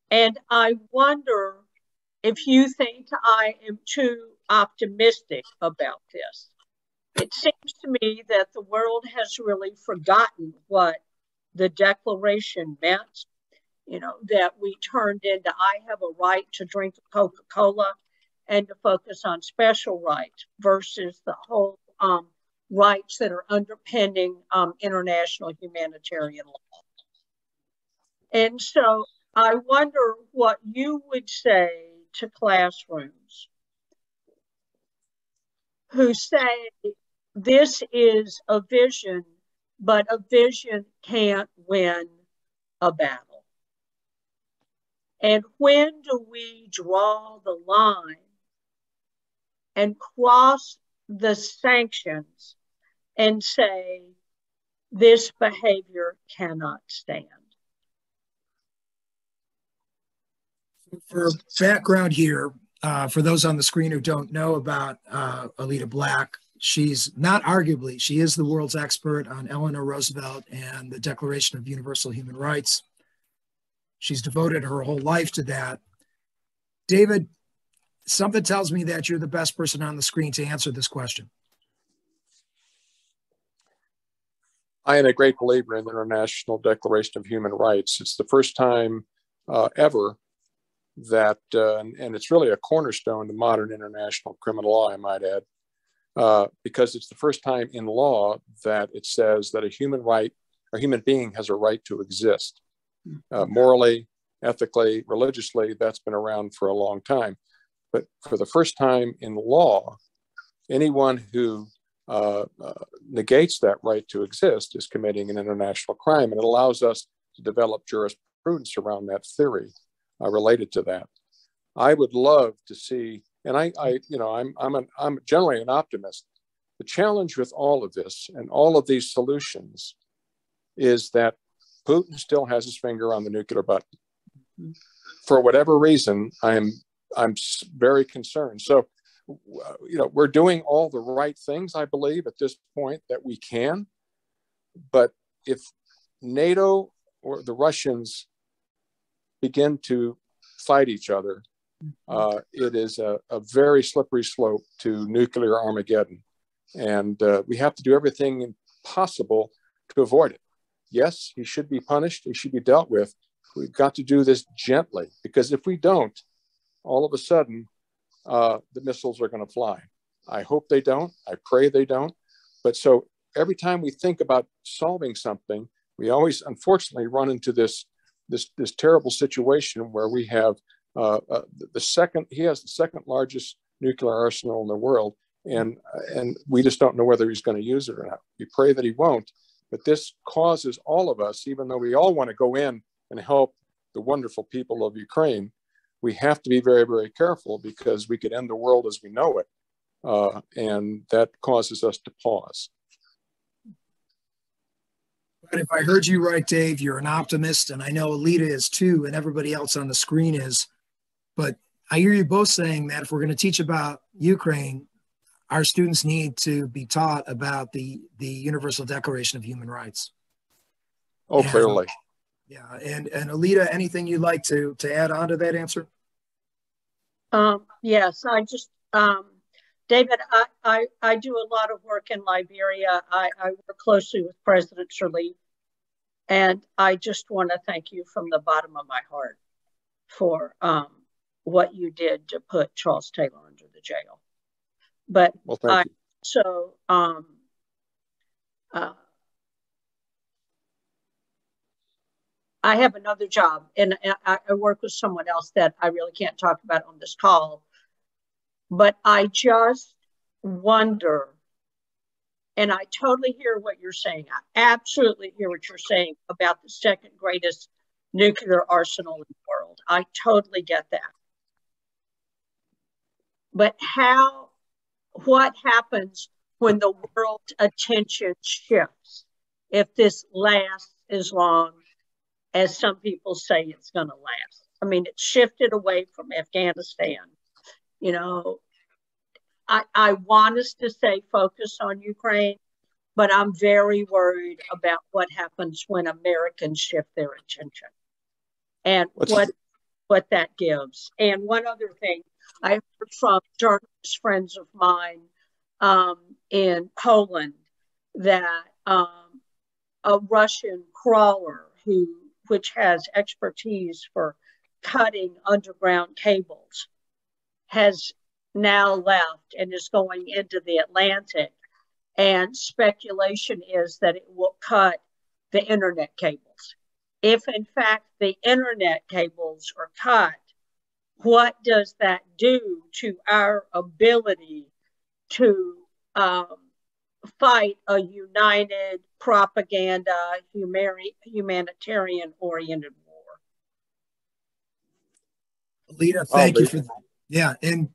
And I wonder if you think I am too optimistic about this. It seems to me that the world has really forgotten what the Declaration meant, that we turned into I have a right to drink Coca-Cola and to focus on special rights versus the whole rights that are underpinning international humanitarian law. And so I wonder what you would say to classrooms who say this is a vision, but a vision can't win a battle. And when do we draw the line and cross the sanctions and say this behavior cannot stand? For background here, for those on the screen who don't know about Alita Black, she's not arguably, she is the world's expert on Eleanor Roosevelt and the Declaration of Universal Human Rights. She's devoted her whole life to that. David, something tells me that you're the best person on the screen to answer this question. I am a great believer in the International Declaration of Human Rights. It's the first time ever that, and it's really a cornerstone to modern international criminal law, I might add, because it's the first time in law that it says that a human being has a right to exist. Morally, ethically, religiously, that's been around for a long time. But for the first time in law, anyone who negates that right to exist is committing an international crime, and it allows us to develop jurisprudence around that theory related to that. I would love to see, and I'm generally an optimist. The challenge with all of this and all of these solutions is that Putin still has his finger on the nuclear button. For whatever reason, I'm very concerned. So, we're doing all the right things, I believe, at this point that we can. But if NATO or the Russians begin to fight each other, it is a very slippery slope to nuclear Armageddon. And we have to do everything possible to avoid it. Yes, he should be punished. He should be dealt with. We've got to do this gently, because if we don't, all of a sudden, the missiles are going to fly. I hope they don't. I pray they don't. But so every time we think about solving something, we always, unfortunately, run into this terrible situation where we have he has the second largest nuclear arsenal in the world, and we just don't know whether he's going to use it or not. We pray that he won't. But this causes all of us, even though we all want to go in and help the wonderful people of Ukraine, we have to be very, very careful, because we could end the world as we know it. And that causes us to pause. But if I heard you right, Dave, you're an optimist, and I know Alita is too, and everybody else on the screen is. But I hear you both saying that if we're going to teach about Ukraine, our students need to be taught about the Universal Declaration of Human Rights. Oh, clearly. Yeah, and Alita, anything you'd like to add on to that answer? Yes, I just, David, I do a lot of work in Liberia. I work closely with President Sirleaf, and I just want to thank you from the bottom of my heart for what you did to put Charles Taylor under the jail. But well, thank you. So I have another job, and I work with someone else that I really can't talk about on this call. But I just wonder, and I totally hear what you're saying. I absolutely hear what you're saying about the second greatest nuclear arsenal in the world. I totally get that. But what happens when the world's attention shifts, if this lasts as long as some people say it's going to last? I mean, it shifted away from Afghanistan. I want us to stay focused on Ukraine, but I'm very worried about what happens when Americans shift their attention and what that gives. And one other thing, I heard from journalist friends of mine in Poland that a Russian crawler which has expertise for cutting underground cables has now left and is going into the Atlantic. And speculation is that it will cut the internet cables. If in fact the internet cables are cut, what does that do to our ability to fight a united propaganda, humanitarian-oriented war? Alita, thank you for that. Yeah, and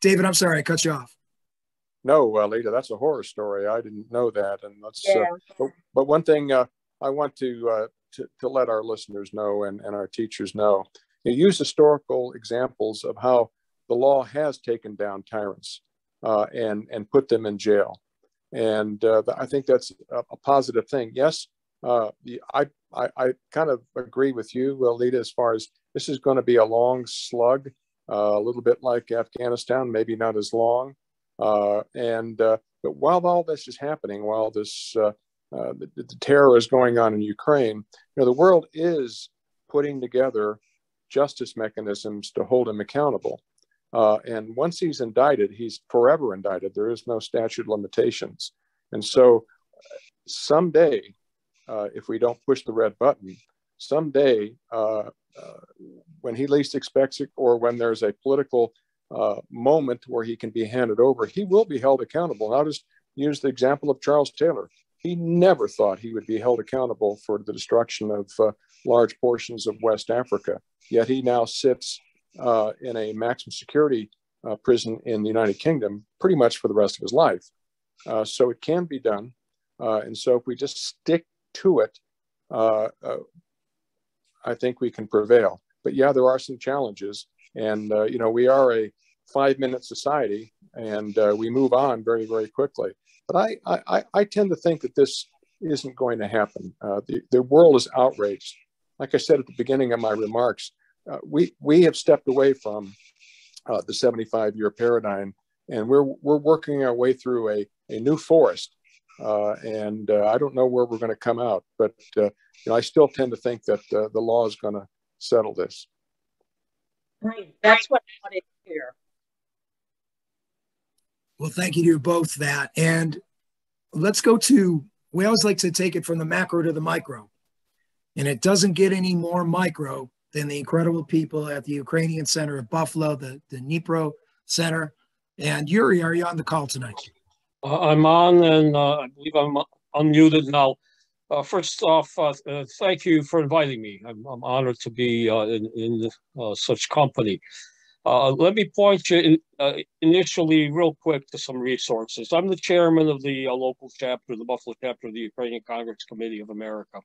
David, I'm sorry I cut you off. No, Alita, that's a horror story. I didn't know that, and that's. Yeah. But one thing I want to let our listeners know and our teachers know: you use historical examples of how the law has taken down tyrants and put them in jail. And I think that's a positive thing. Yes, I kind of agree with you, Lita, as far as this is going to be a long slug, a little bit like Afghanistan, maybe not as long. But while all this is happening, while this the terror is going on in Ukraine, the world is putting together justice mechanisms to hold him accountable. And once he's indicted, he's forever indicted. There is no statute of limitations. And so someday, if we don't push the red button, someday, when he least expects it, or when there's a political moment where he can be handed over, he will be held accountable. And I'll just use the example of Charles Taylor. He never thought he would be held accountable for the destruction of large portions of West Africa. Yet he now sits in a maximum security prison in the United Kingdom pretty much for the rest of his life. So it can be done. And so if we just stick to it, I think we can prevail. But yeah, there are some challenges. And, we are a 5-minute society, and we move on very, very quickly. But I tend to think that this isn't going to happen. The world is outraged. Like I said at the beginning of my remarks, we have stepped away from the 75-year paradigm, and we're working our way through a new forest. And I don't know where we're going to come out, but I still tend to think that the law is going to settle this. Right. That's what I wanted to hear. Well, thank you to both that. And let's go to, we always like to take it from the macro to the micro. And it doesn't get any more micro than the incredible people at the Ukrainian Center of Buffalo, the Dnipro Center. And Yuri, are you on the call tonight? I'm on, and I believe I'm unmuted now. First off, thank you for inviting me. I'm honored to be in such company. Let me point you initially real quick to some resources. I'm the chairman of the local chapter, the Buffalo chapter of the Ukrainian Congress Committee of America.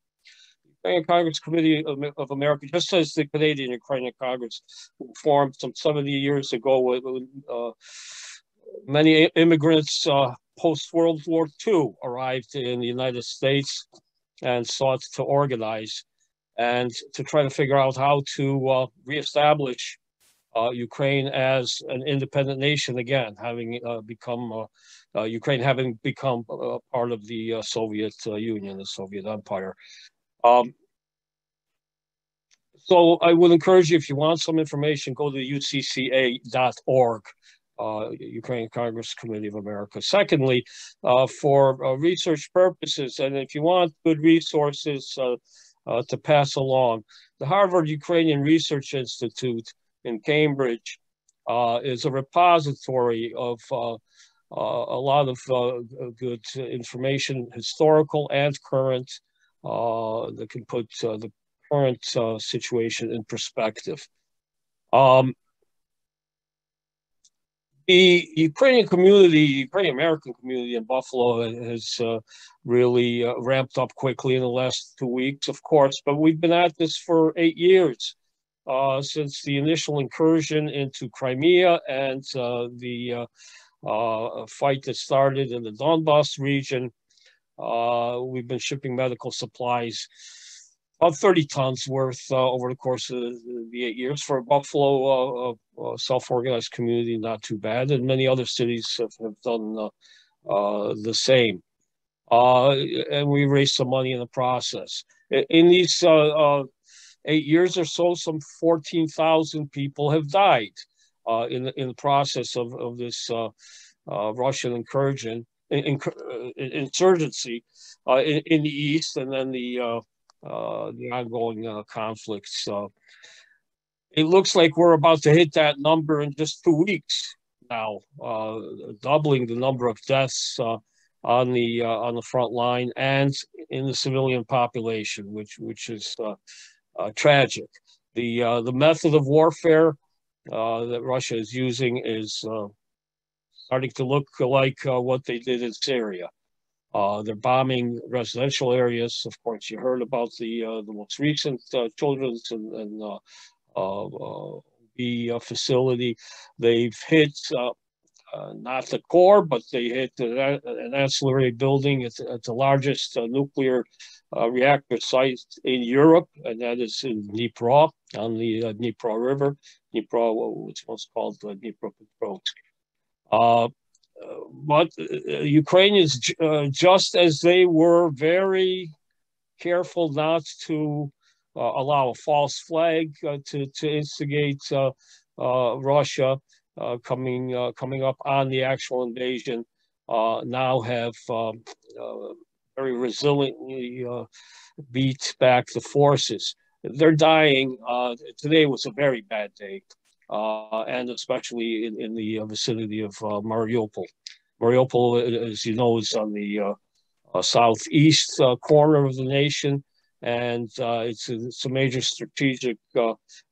The Ukrainian Congress Committee of America, just as the Canadian Ukrainian Congress, formed some 70 years ago with many immigrants post-World War II arrived in the United States and sought to organize and to try to figure out how to reestablish Ukraine as an independent nation again, having become Ukraine having become part of the Soviet Union, the Soviet Empire. So I would encourage you, if you want some information, go to ucca.org, Ukrainian Congress Committee of America. Secondly, for research purposes, and if you want good resources to pass along, the Harvard Ukrainian Research Institute in Cambridge is a repository of a lot of good information, historical and current, that can put the current situation in perspective. The Ukrainian community, Ukrainian American community in Buffalo has really ramped up quickly in the last 2 weeks, of course, but we've been at this for 8 years. Since the initial incursion into Crimea and the fight that started in the Donbass region, we've been shipping medical supplies, about 30 tons worth over the course of the 8 years. For a Buffalo self-organized community, not too bad. And many other cities have done the same. And we raised some money in the process. In these 8 years or so, some 14,000 people have died in the process of this Russian incursion, insurgency in the east, and then the ongoing conflicts. It looks like we're about to hit that number in just 2 weeks now, doubling the number of deaths on the front line and in the civilian population, which is tragic. The method of warfare that Russia is using is starting to look like what they did in Syria. They're bombing residential areas. Of course, you heard about the most recent children's and facility. They've hit not the core, but they hit an ancillary building. It's the largest nuclear reactor site in Europe, and that is in Dnipro, on the Dnipro River. Dnipro, which was called Dnipropetrovsk. But Ukrainians, just as they were very careful not to allow a false flag to instigate Russia coming up on the actual invasion, now have very resiliently beat back the forces. They're dying. Today was a very bad day, and especially in the vicinity of Mariupol. Mariupol, as you know, is on the southeast corner of the nation, and it's a major strategic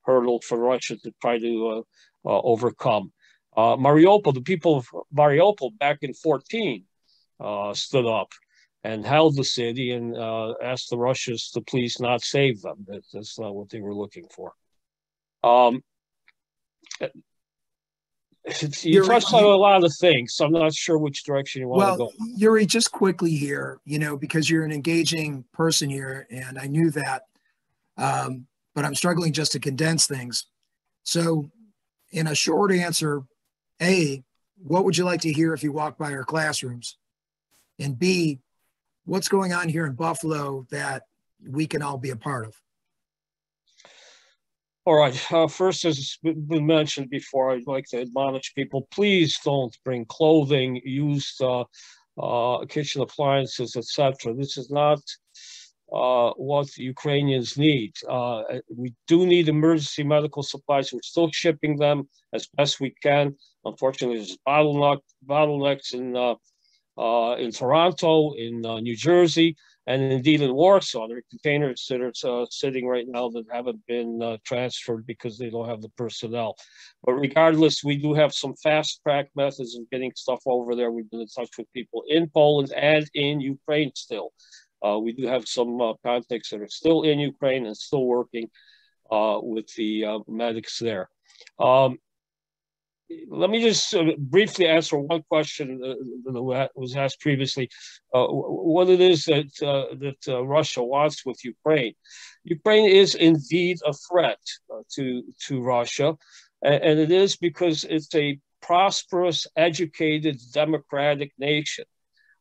hurdle for Russia to try to overcome. Mariupol, the people of Mariupol back in 2014 stood up and held the city and asked the Russians to please not save them. That's not what they were looking for. You touched on a lot of things, so I'm not sure which direction you want to go. Well, Yuri, just quickly here, because you're an engaging person here, and I knew that, but I'm struggling just to condense things. So in a short answer, A, what would you like to hear if you walk by our classrooms? And B, what's going on here in Buffalo that we can all be a part of? All right. First, as been mentioned before, I'd like to admonish people, please don't bring clothing, used kitchen appliances, etc. This is not what Ukrainians need. We do need emergency medical supplies. We're still shipping them as best we can. Unfortunately, there's bottlenecks in Toronto, in New Jersey, and indeed in Warsaw. There are containers that are sitting right now that haven't been transferred because they don't have the personnel. But regardless, we do have some fast-track methods of getting stuff over there. We've been in touch with people in Poland and in Ukraine still. We do have some contacts that are still in Ukraine and still working with the medics there. Let me just briefly answer one question that was asked previously. What it is that Russia wants with Ukraine. Ukraine is indeed a threat to Russia, and it is because it's a prosperous, educated, democratic nation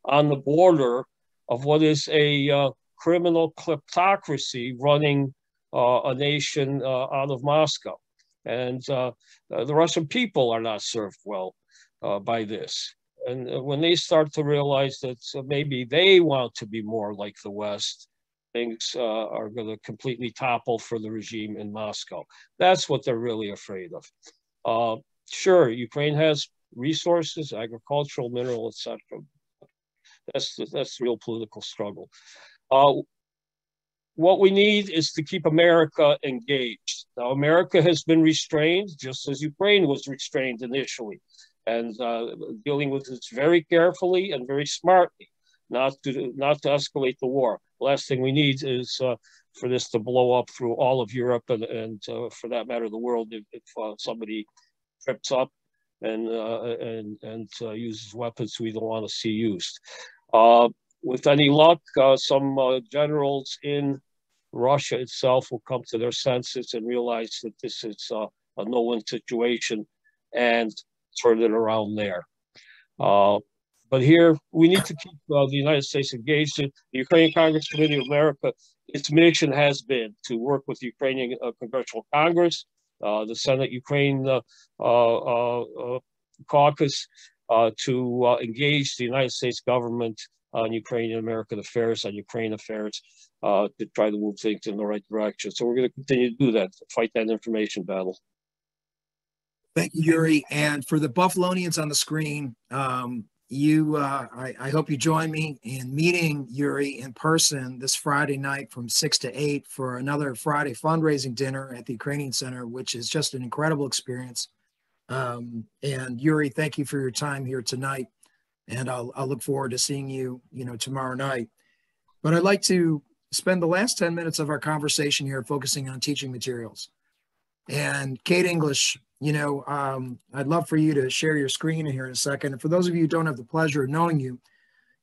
on the border of what is a criminal kleptocracy running a nation out of Moscow. And the Russian people are not served well by this. And when they start to realize that maybe they want to be more like the West, things are going to completely topple for the regime in Moscow. That's what they're really afraid of. Sure, Ukraine has resources, agricultural, mineral, etc. That's the real political struggle. What we need is to keep America engaged. Now, America has been restrained, just as Ukraine was restrained initially, and dealing with this very carefully and very smartly, not to escalate the war. The last thing we need is for this to blow up through all of Europe and for that matter, the world, if somebody trips up and uses weapons we don't want to see used. With any luck, some generals in Russia itself will come to their senses and realize that this is a no-win situation and turn it around there. But here, we need to keep the United States engaged. The Ukrainian Congress Committee of America, its mission has been to work with the Ukrainian Congressional Congress, the Senate Ukraine caucus, to engage the United States government on Ukrainian American affairs, on Ukraine affairs, to try to move things in the right direction. So we're going to continue to do that, to fight that information battle. Thank you, Yuri. And for the Buffalonians on the screen, I hope you join me in meeting Yuri in person this Friday night from 6 to 8 for another Friday fundraising dinner at the Ukrainian Center, which is just an incredible experience. And Yuri, thank you for your time here tonight. And I'll look forward to seeing you, tomorrow night. But I'd like to spend the last 10 minutes of our conversation here focusing on teaching materials. And Kate English I'd love for you to share your screen here in a second. And for those of you who don't have the pleasure of knowing you,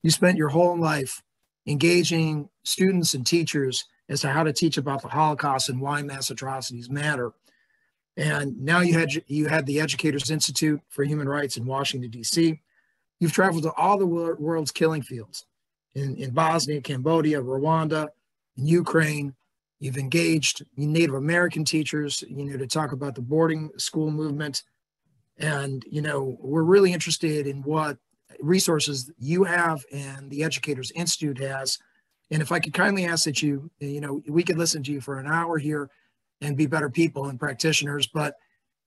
you spent your whole life engaging students and teachers as to how to teach about the Holocaust and why mass atrocities matter. And now you had the Educators Institute for Human Rights in Washington, D.C. You've traveled to all the world's killing fields in Bosnia, Cambodia, Rwanda, in Ukraine. You've engaged Native American teachers, to talk about the boarding school movement. And, we're really interested in what resources you have and the Educators Institute has. And if I could kindly ask that we could listen to you for an hour here and be better people and practitioners. But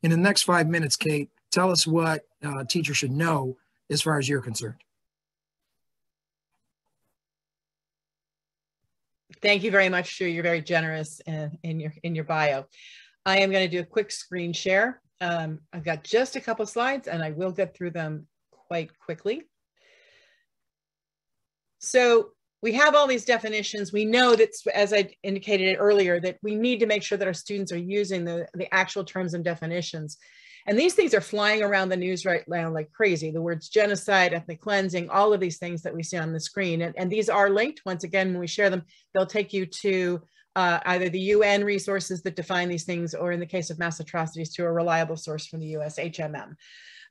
in the next 5 minutes, Kate, tell us what teachers should know as far as you're concerned. Thank you very much, Stu. You're very generous in your bio. I am going to do a quick screen share. I've got just a couple slides and I will get through them quite quickly. So we have all these definitions. We know that, as I indicated earlier, that we need to make sure that our students are using the actual terms and definitions. And these things are flying around the news right now like crazy. The words genocide, ethnic cleansing, all of these things that we see on the screen. And these are linked. Once again, when we share them, they'll take you to either the UN resources that define these things, or in the case of mass atrocities, to a reliable source from the US HMM.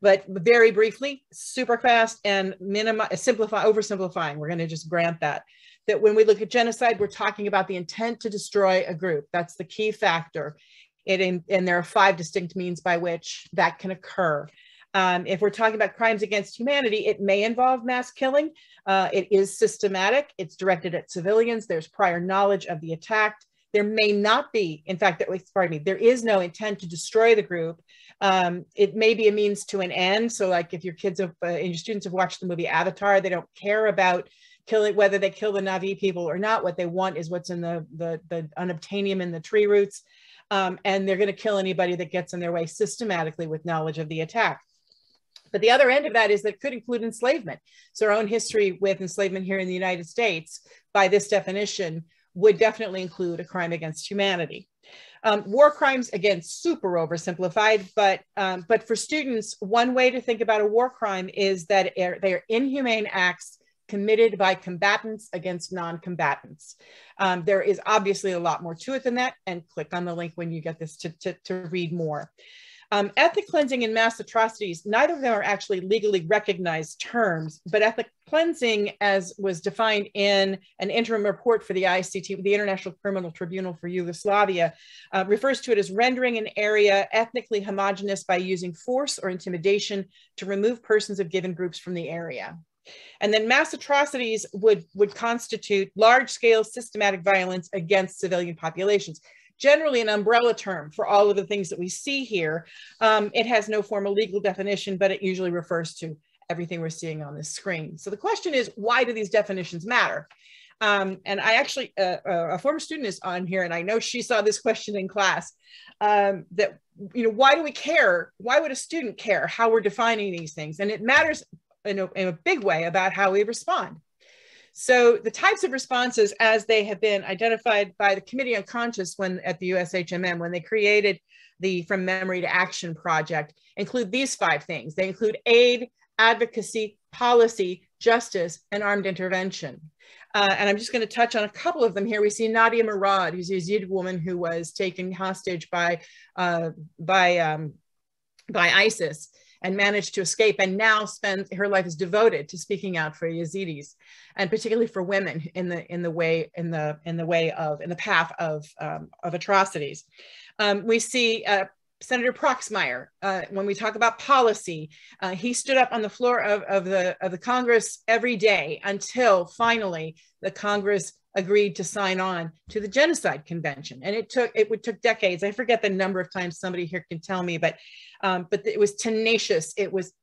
But very briefly, super fast and oversimplifying, we're going to just grant that when we look at genocide, we're talking about the intent to destroy a group. That's the key factor. And there are 5 distinct means by which that can occur. If we're talking about crimes against humanity, it may involve mass killing. It is systematic. It's directed at civilians. There's prior knowledge of the attacked. There may not be, in fact, there is no intent to destroy the group. It may be a means to an end. So like if your kids and your students have watched the movie Avatar, they don't care about whether they kill the Na'vi people or not. What they want is what's in the unobtainium in the tree roots. And they're going to kill anybody that gets in their way systematically with knowledge of the attack. But the other end of that is that it could include enslavement. So our own history with enslavement here in the United States, by this definition, would definitely include a crime against humanity. War crimes, again, super oversimplified, but for students, one way to think about a war crime is that they are inhumane acts committed by combatants against non-combatants. There is obviously a lot more to it than that, and click on the link when you get this to read more. Ethnic cleansing and mass atrocities, neither of them are actually legally recognized terms, but ethnic cleansing, as was defined in an interim report for the ICT, the International Criminal Tribunal for Yugoslavia, refers to it as rendering an area ethnically homogeneous by using force or intimidation to remove persons of given groups from the area. And then mass atrocities would constitute large-scale systematic violence against civilian populations. Generally an umbrella term for all of the things that we see here. It has no formal legal definition, but it usually refers to everything we're seeing on this screen. So the question is, why do these definitions matter? And I actually, a former student is on here, and I know she saw this question in class, that, why do we care? Why would a student care how we're defining these things? And it matters in a big way about how we respond. So the types of responses, as they have been identified by the Committee on Conscience at the USHMM, when they created the From Memory to Action project, include these 5 things. They include aid, advocacy, policy, justice, and armed intervention. And I'm just going to touch on a couple of them here. We see Nadia Murad, who's a Yazidi woman who was taken hostage by ISIS and managed to escape, and now her life is devoted to speaking out for Yazidis, and particularly for women in the path of atrocities. We see Senator Proxmire, when we talk about policy, he stood up on the floor of the Congress every day until finally the Congress agreed to sign on to the Genocide Convention. And it took decades. I forget the number of times, somebody here can tell me, but it was tenacious. It was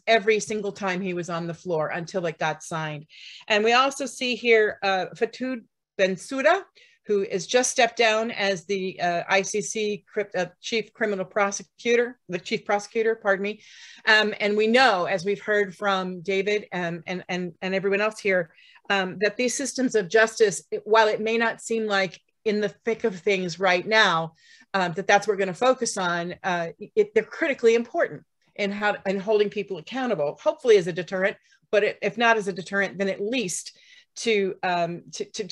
every single time he was on the floor until it got signed. And we also see here Fatou Bensouda, who has just stepped down as the ICC chief prosecutor, pardon me. And we know, as we've heard from David and everyone else here, that these systems of justice, while it may not seem like in the thick of things right now, that's what we're going to focus on. They're critically important in holding people accountable, hopefully as a deterrent, but if not as a deterrent, then at least to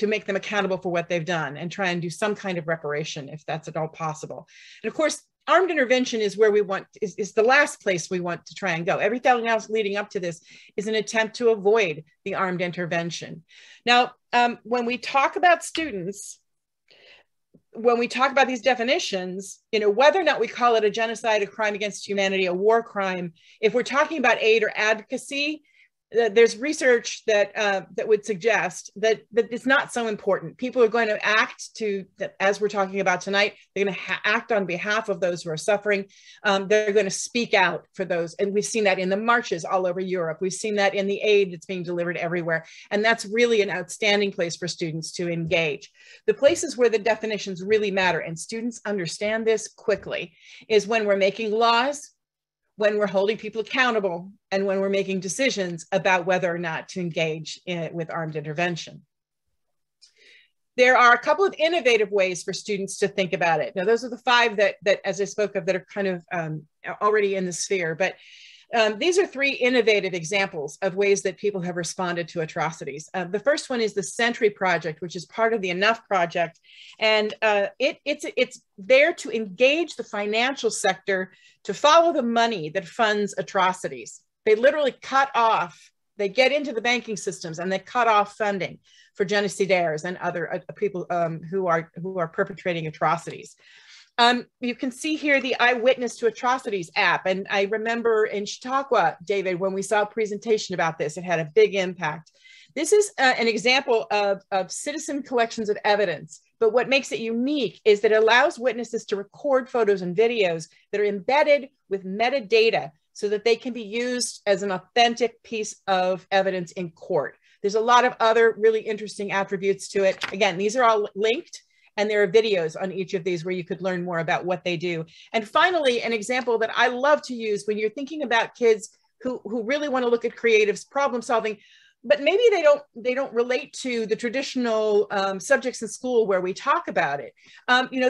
make them accountable for what they've done and try and do some kind of reparation if that's at all possible. And of course, armed intervention is where we want, is the last place we want to try and go. Everything else leading up to this is an attempt to avoid the armed intervention. Now, when we talk about students, when we talk about these definitions, whether or not we call it a genocide, a crime against humanity, a war crime, if we're talking about aid or advocacy, there's research that would suggest that it's not so important. People are going to act as we're talking about tonight, they're going to act on behalf of those who are suffering. They're going to speak out for those. And we've seen that in the marches all over Europe. We've seen that in the aid that's being delivered everywhere. And that's really an outstanding place for students to engage. The places where the definitions really matter, and students understand this quickly, is when we're making laws, when we're holding people accountable, and when we're making decisions about whether or not to engage with armed intervention. There are a couple of innovative ways for students to think about it. Now, those are the 5 that as I spoke of, that are kind of already in the sphere, but these are 3 innovative examples of ways that people have responded to atrocities. The first one is the Sentry Project, which is part of the Enough Project. And it's there to engage the financial sector to follow the money that funds atrocities. They literally cut off, they get into the banking systems and they cut off funding for genocidaires and other people who are perpetrating atrocities. You can see here the Eyewitness to Atrocities app. And I remember in Chautauqua, David, when we saw a presentation about this, it had a big impact. This is an example of citizen collections of evidence. But what makes it unique is that it allows witnesses to record photos and videos that are embedded with metadata so that they can be used as an authentic piece of evidence in court. There's a lot of other really interesting attributes to it. Again, these are all linked, and there are videos on each of these where you could learn more about what they do. And finally, an example that I love to use when you're thinking about kids who really want to look at creative problem solving, but maybe they don't relate to the traditional subjects in school where we talk about it.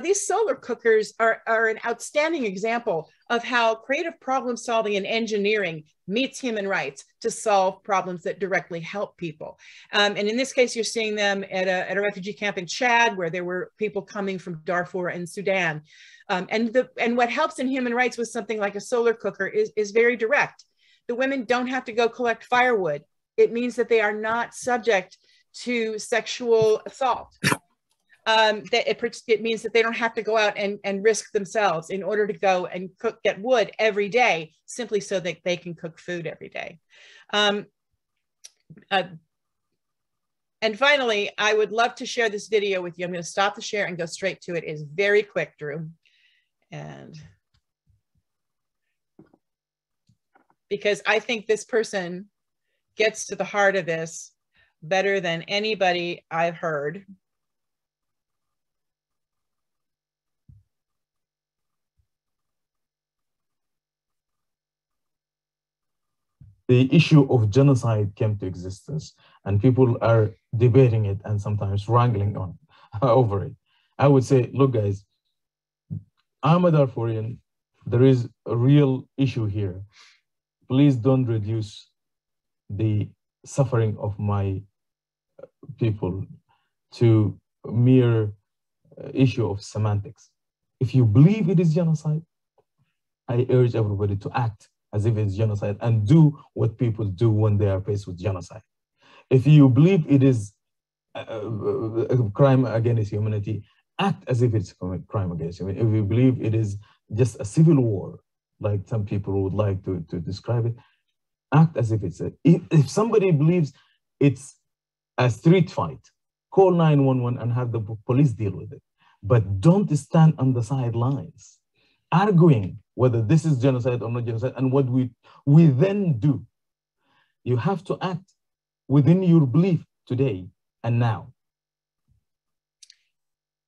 These solar cookers are an outstanding example of how creative problem solving and engineering meets human rights to solve problems that directly help people. And in this case, you're seeing them at a refugee camp in Chad, where there were people coming from Darfur and Sudan. And what helps in human rights with something like a solar cooker is very direct. The women don't have to go collect firewood. It means that they are not subject to sexual assault. It means that they don't have to go out and risk themselves in order to go and get wood every day, simply so that they can cook food every day. And finally, I would love to share this video with you. I'm going to stop the share and go straight to it. It's very quick, Drew. And because I think this person gets to the heart of this better than anybody I've heard. The issue of genocide came to existence, and people are debating it and sometimes wrangling on over it. I would say, look, guys, I'm a Darfurian. There is a real issue here. Please don't reduce the suffering of my people to a mere issue of semantics. If you believe it is genocide, I urge everybody to act as if it's genocide and do what people do when they are faced with genocide. If you believe it is a crime against humanity, act as if it's a crime against humanity. If you believe it is just a civil war, like some people would like to describe it, act as if it's if somebody believes it's a street fight, call 911 and have the police deal with it. But don't stand on the sidelines arguing whether this is genocide or not genocide and what we then do. You have to act within your belief today and now.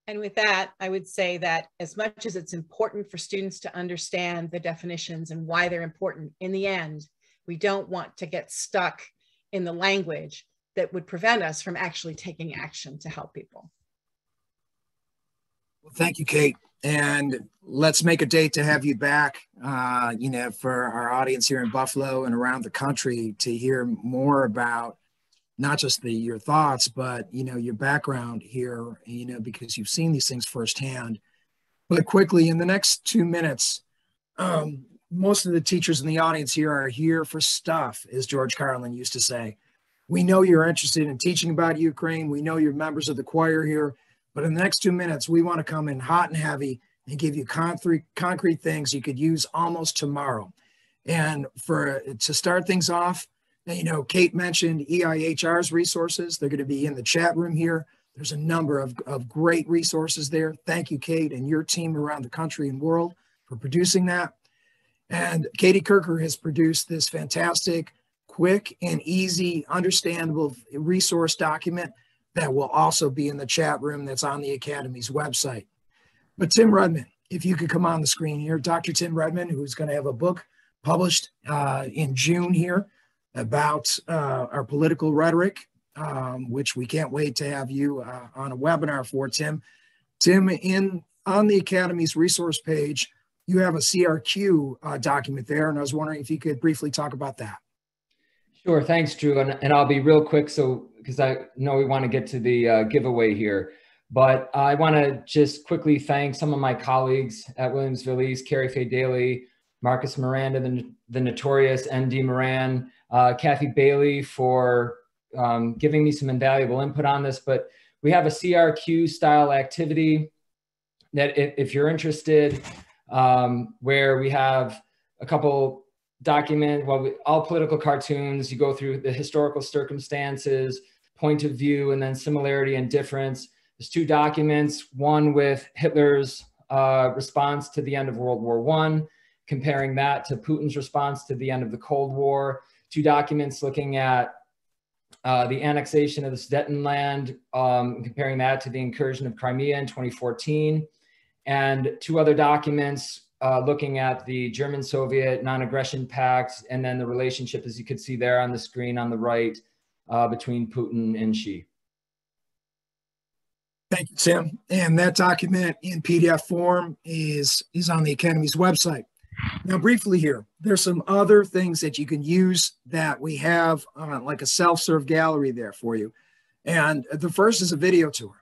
And with that, I would say that as much as it's important for students to understand the definitions and why they're important, in the end, we don't want to get stuck in the language that would prevent us from actually taking action to help people. Well, thank you, Kate. And let's make a date to have you back, for our audience here in Buffalo and around the country to hear more about not just your thoughts, but, your background here, because you've seen these things firsthand. But quickly, in the next 2 minutes, most of the teachers in the audience here are here for stuff, as George Carlin used to say. We know you're interested in teaching about Ukraine. We know you're members of the choir here. But in the next 2 minutes, we want to come in hot and heavy and give you concrete things you could use almost tomorrow. And to start things off, Kate mentioned EIHR's resources. They're going to be in the chat room here. There's a number of great resources there. Thank you, Kate, and your team around the country and world for producing that. And Katie Kirker has produced this fantastic, quick and easy, understandable resource document that will also be in the chat room that's on the Academy's website. But Tim Redman, if you could come on the screen here, Dr. Tim Redman, who's going to have a book published in June here about our political rhetoric, which we can't wait to have you on a webinar for, Tim. Tim, on the Academy's resource page, you have a CRQ document there, and I was wondering if you could briefly talk about that. Sure, thanks, Drew, and I'll be real quick, because I know we want to get to the giveaway here, but I want to just quickly thank some of my colleagues at Williams-Veliz, Carrie Faye Daly, Marcus Miranda, the notorious N.D. Moran, Kathy Bailey for giving me some invaluable input on this, but we have a CRQ style activity that if you're interested, where we have a couple all political cartoons, you go through the historical circumstances, point of view, and then similarity and difference. There's 2 documents, one with Hitler's response to the end of World War I, comparing that to Putin's response to the end of the Cold War. 2 documents looking at the annexation of the Sudetenland, comparing that to the incursion of Crimea in 2014. And 2 other documents looking at the German-Soviet non-aggression pact, and then the relationship, as you could see there on the screen on the right, between Putin and Xi. Thank you, Tim. And that document in PDF form is on the Academy's website. Now, briefly here, there's some other things that you can use that we have like a self-serve gallery there for you. And the first is a video tour.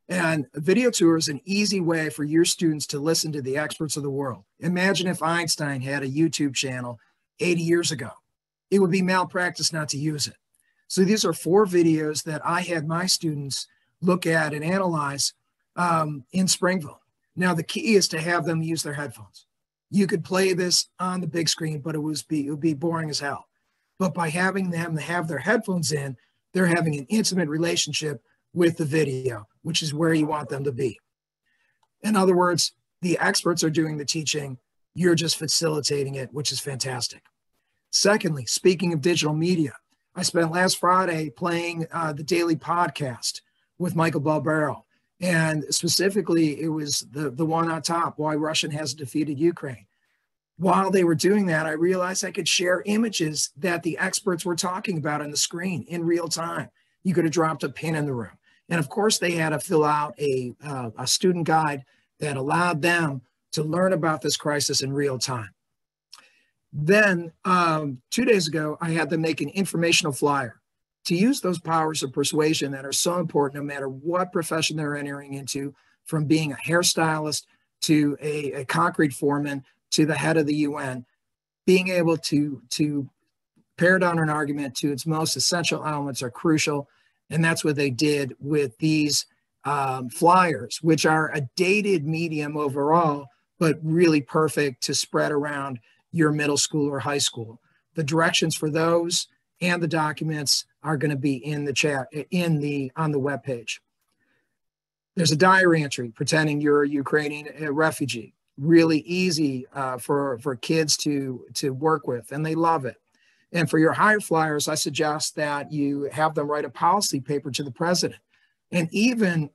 And a video tour is an easy way for your students to listen to the experts of the world. Imagine if Einstein had a YouTube channel 80 years ago. It would be malpractice not to use it. So these are 4 videos that I had my students look at and analyze in Springville. Now, the key is to have them use their headphones. You could play this on the big screen, but it would be boring as hell. But by having them have their headphones in, they're having an intimate relationship with the video, which is where you want them to be. In other words, the experts are doing the teaching, you're just facilitating it, which is fantastic. Secondly, speaking of digital media, I spent last Friday playing the daily podcast with Michael Barbero. And specifically, it was the one on top, Why Russia Has Defeated Ukraine. While they were doing that, I realized I could share images that the experts were talking about on the screen in real time. You could have dropped a pin in the room. And of course, they had to fill out a student guide that allowed them to learn about this crisis in real time. Then 2 days ago, I had them make an informational flyer to use those powers of persuasion that are so important no matter what profession they're entering into, from being a hairstylist to a concrete foreman to the head of the UN, being able to pare down an argument to its most essential elements are crucial. And that's what they did with these flyers, which are a dated medium overall, but really perfect to spread around your middle school or high school. The directions for those and the documents are going to be in the chat, on the webpage. There's a diary entry pretending you're a Ukrainian refugee. Really easy for kids to work with, and they love it. And for your higher flyers, I suggest that you have them write a policy paper to the president. And even,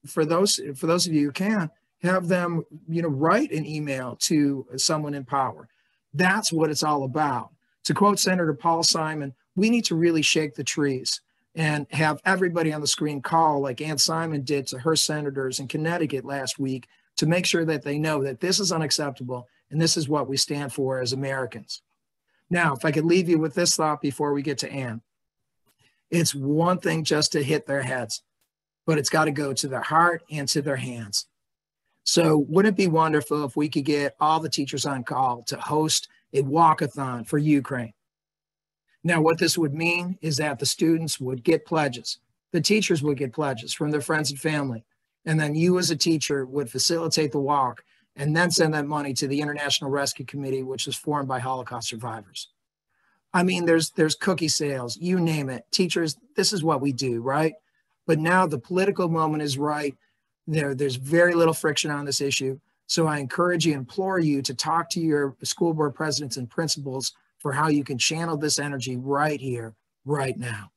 for those of you who can, have them, write an email to someone in power. That's what it's all about. To quote Senator Paul Simon, we need to really shake the trees. and have everybody on the screen call like Ann Simon did to her senators in Connecticut last week to make sure that they know that this is unacceptable and this is what we stand for as Americans. Now, if I could leave you with this thought before we get to Ann, it's one thing just to hit their heads, but it's got to go to their heart and to their hands. So wouldn't it be wonderful if we could get all the teachers on call to host a walkathon for Ukraine? Now, what this would mean is that the students would get pledges. The teachers would get pledges from their friends and family. And then you as a teacher would facilitate the walk and then send that money to the International Rescue Committee, which is formed by Holocaust survivors. I mean, there's cookie sales, you name it. Teachers, this is what we do, right? But now the political moment is right. There's very little friction on this issue. So I encourage you, implore you to talk to your school board presidents and principals for how you can channel this energy right here, right now.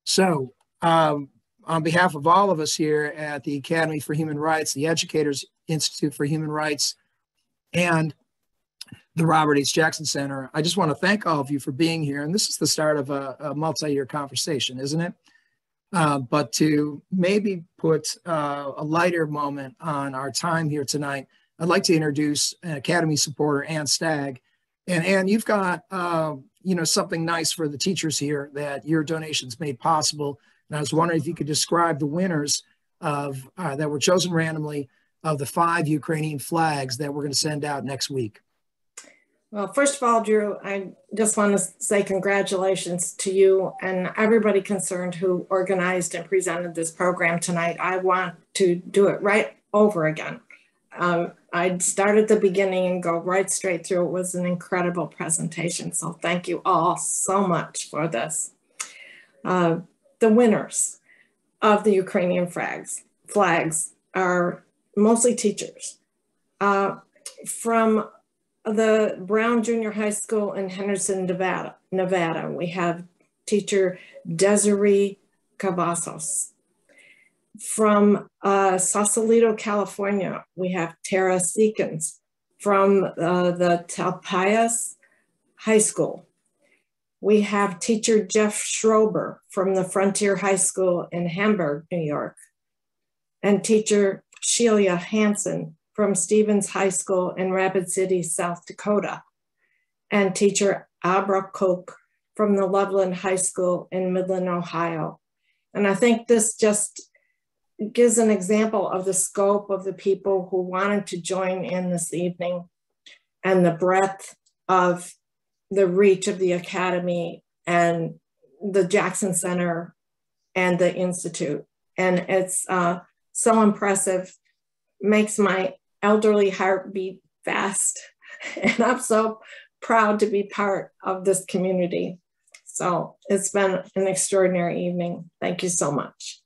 So on behalf of all of us here at the Academy for Human Rights, the Educators Institute for Human Rights, and the Robert H. Jackson Center, I just want to thank all of you for being here. And this is the start of a multi-year conversation, isn't it? But to maybe put a lighter moment on our time here tonight, I'd like to introduce an Academy supporter, Ann Stagg. And Ann, you've got something nice for the teachers here that your donations made possible. And I was wondering if you could describe the winners of that were chosen randomly of the 5 Ukrainian flags that we're going to send out next week. Well, first of all, Drew, I just want to say congratulations to you and everybody concerned who organized and presented this program tonight. I want to do it right over again. I'd start at the beginning and go right straight through. It was an incredible presentation. So thank you all so much for this. The winners of the Ukrainian flags are mostly teachers. From the Brown Junior High School in Henderson, Nevada, we have teacher Desiree Cavazos. From Sausalito, California, we have Tara Seekins. From the Talpias High School, we have teacher Jeff Schrober from the Frontier High School in Hamburg, New York, and teacher Sheila Hansen from Stevens High School in Rapid City, South Dakota, and teacher Abra Koch from the Loveland High School in Midland, Ohio. And I think this just gives an example of the scope of the people who wanted to join in this evening and the breadth of the reach of the Academy and the Jackson Center and the Institute. And it's so impressive, makes my elderly heart beat fast. And I'm so proud to be part of this community. So it's been an extraordinary evening. Thank you so much.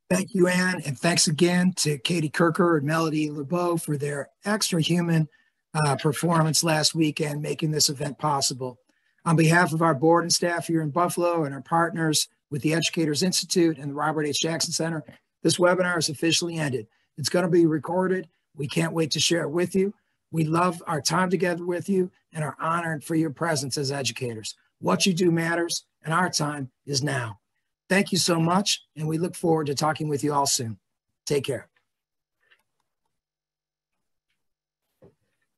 Thank you, Ann, and thanks again to Katie Kirker and Melody LeBeau for their extra human performance last weekend, making this event possible. On behalf of our board and staff here in Buffalo and our partners with the Educators Institute and the Robert H. Jackson Center, this webinar is officially ended. It's going to be recorded. We can't wait to share it with you. We love our time together with you and are honored for your presence as educators. What you do matters, and our time is now. Thank you so much, and we look forward to talking with you all soon. Take care.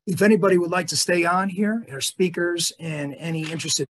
If anybody would like to stay on here, our speakers and any interested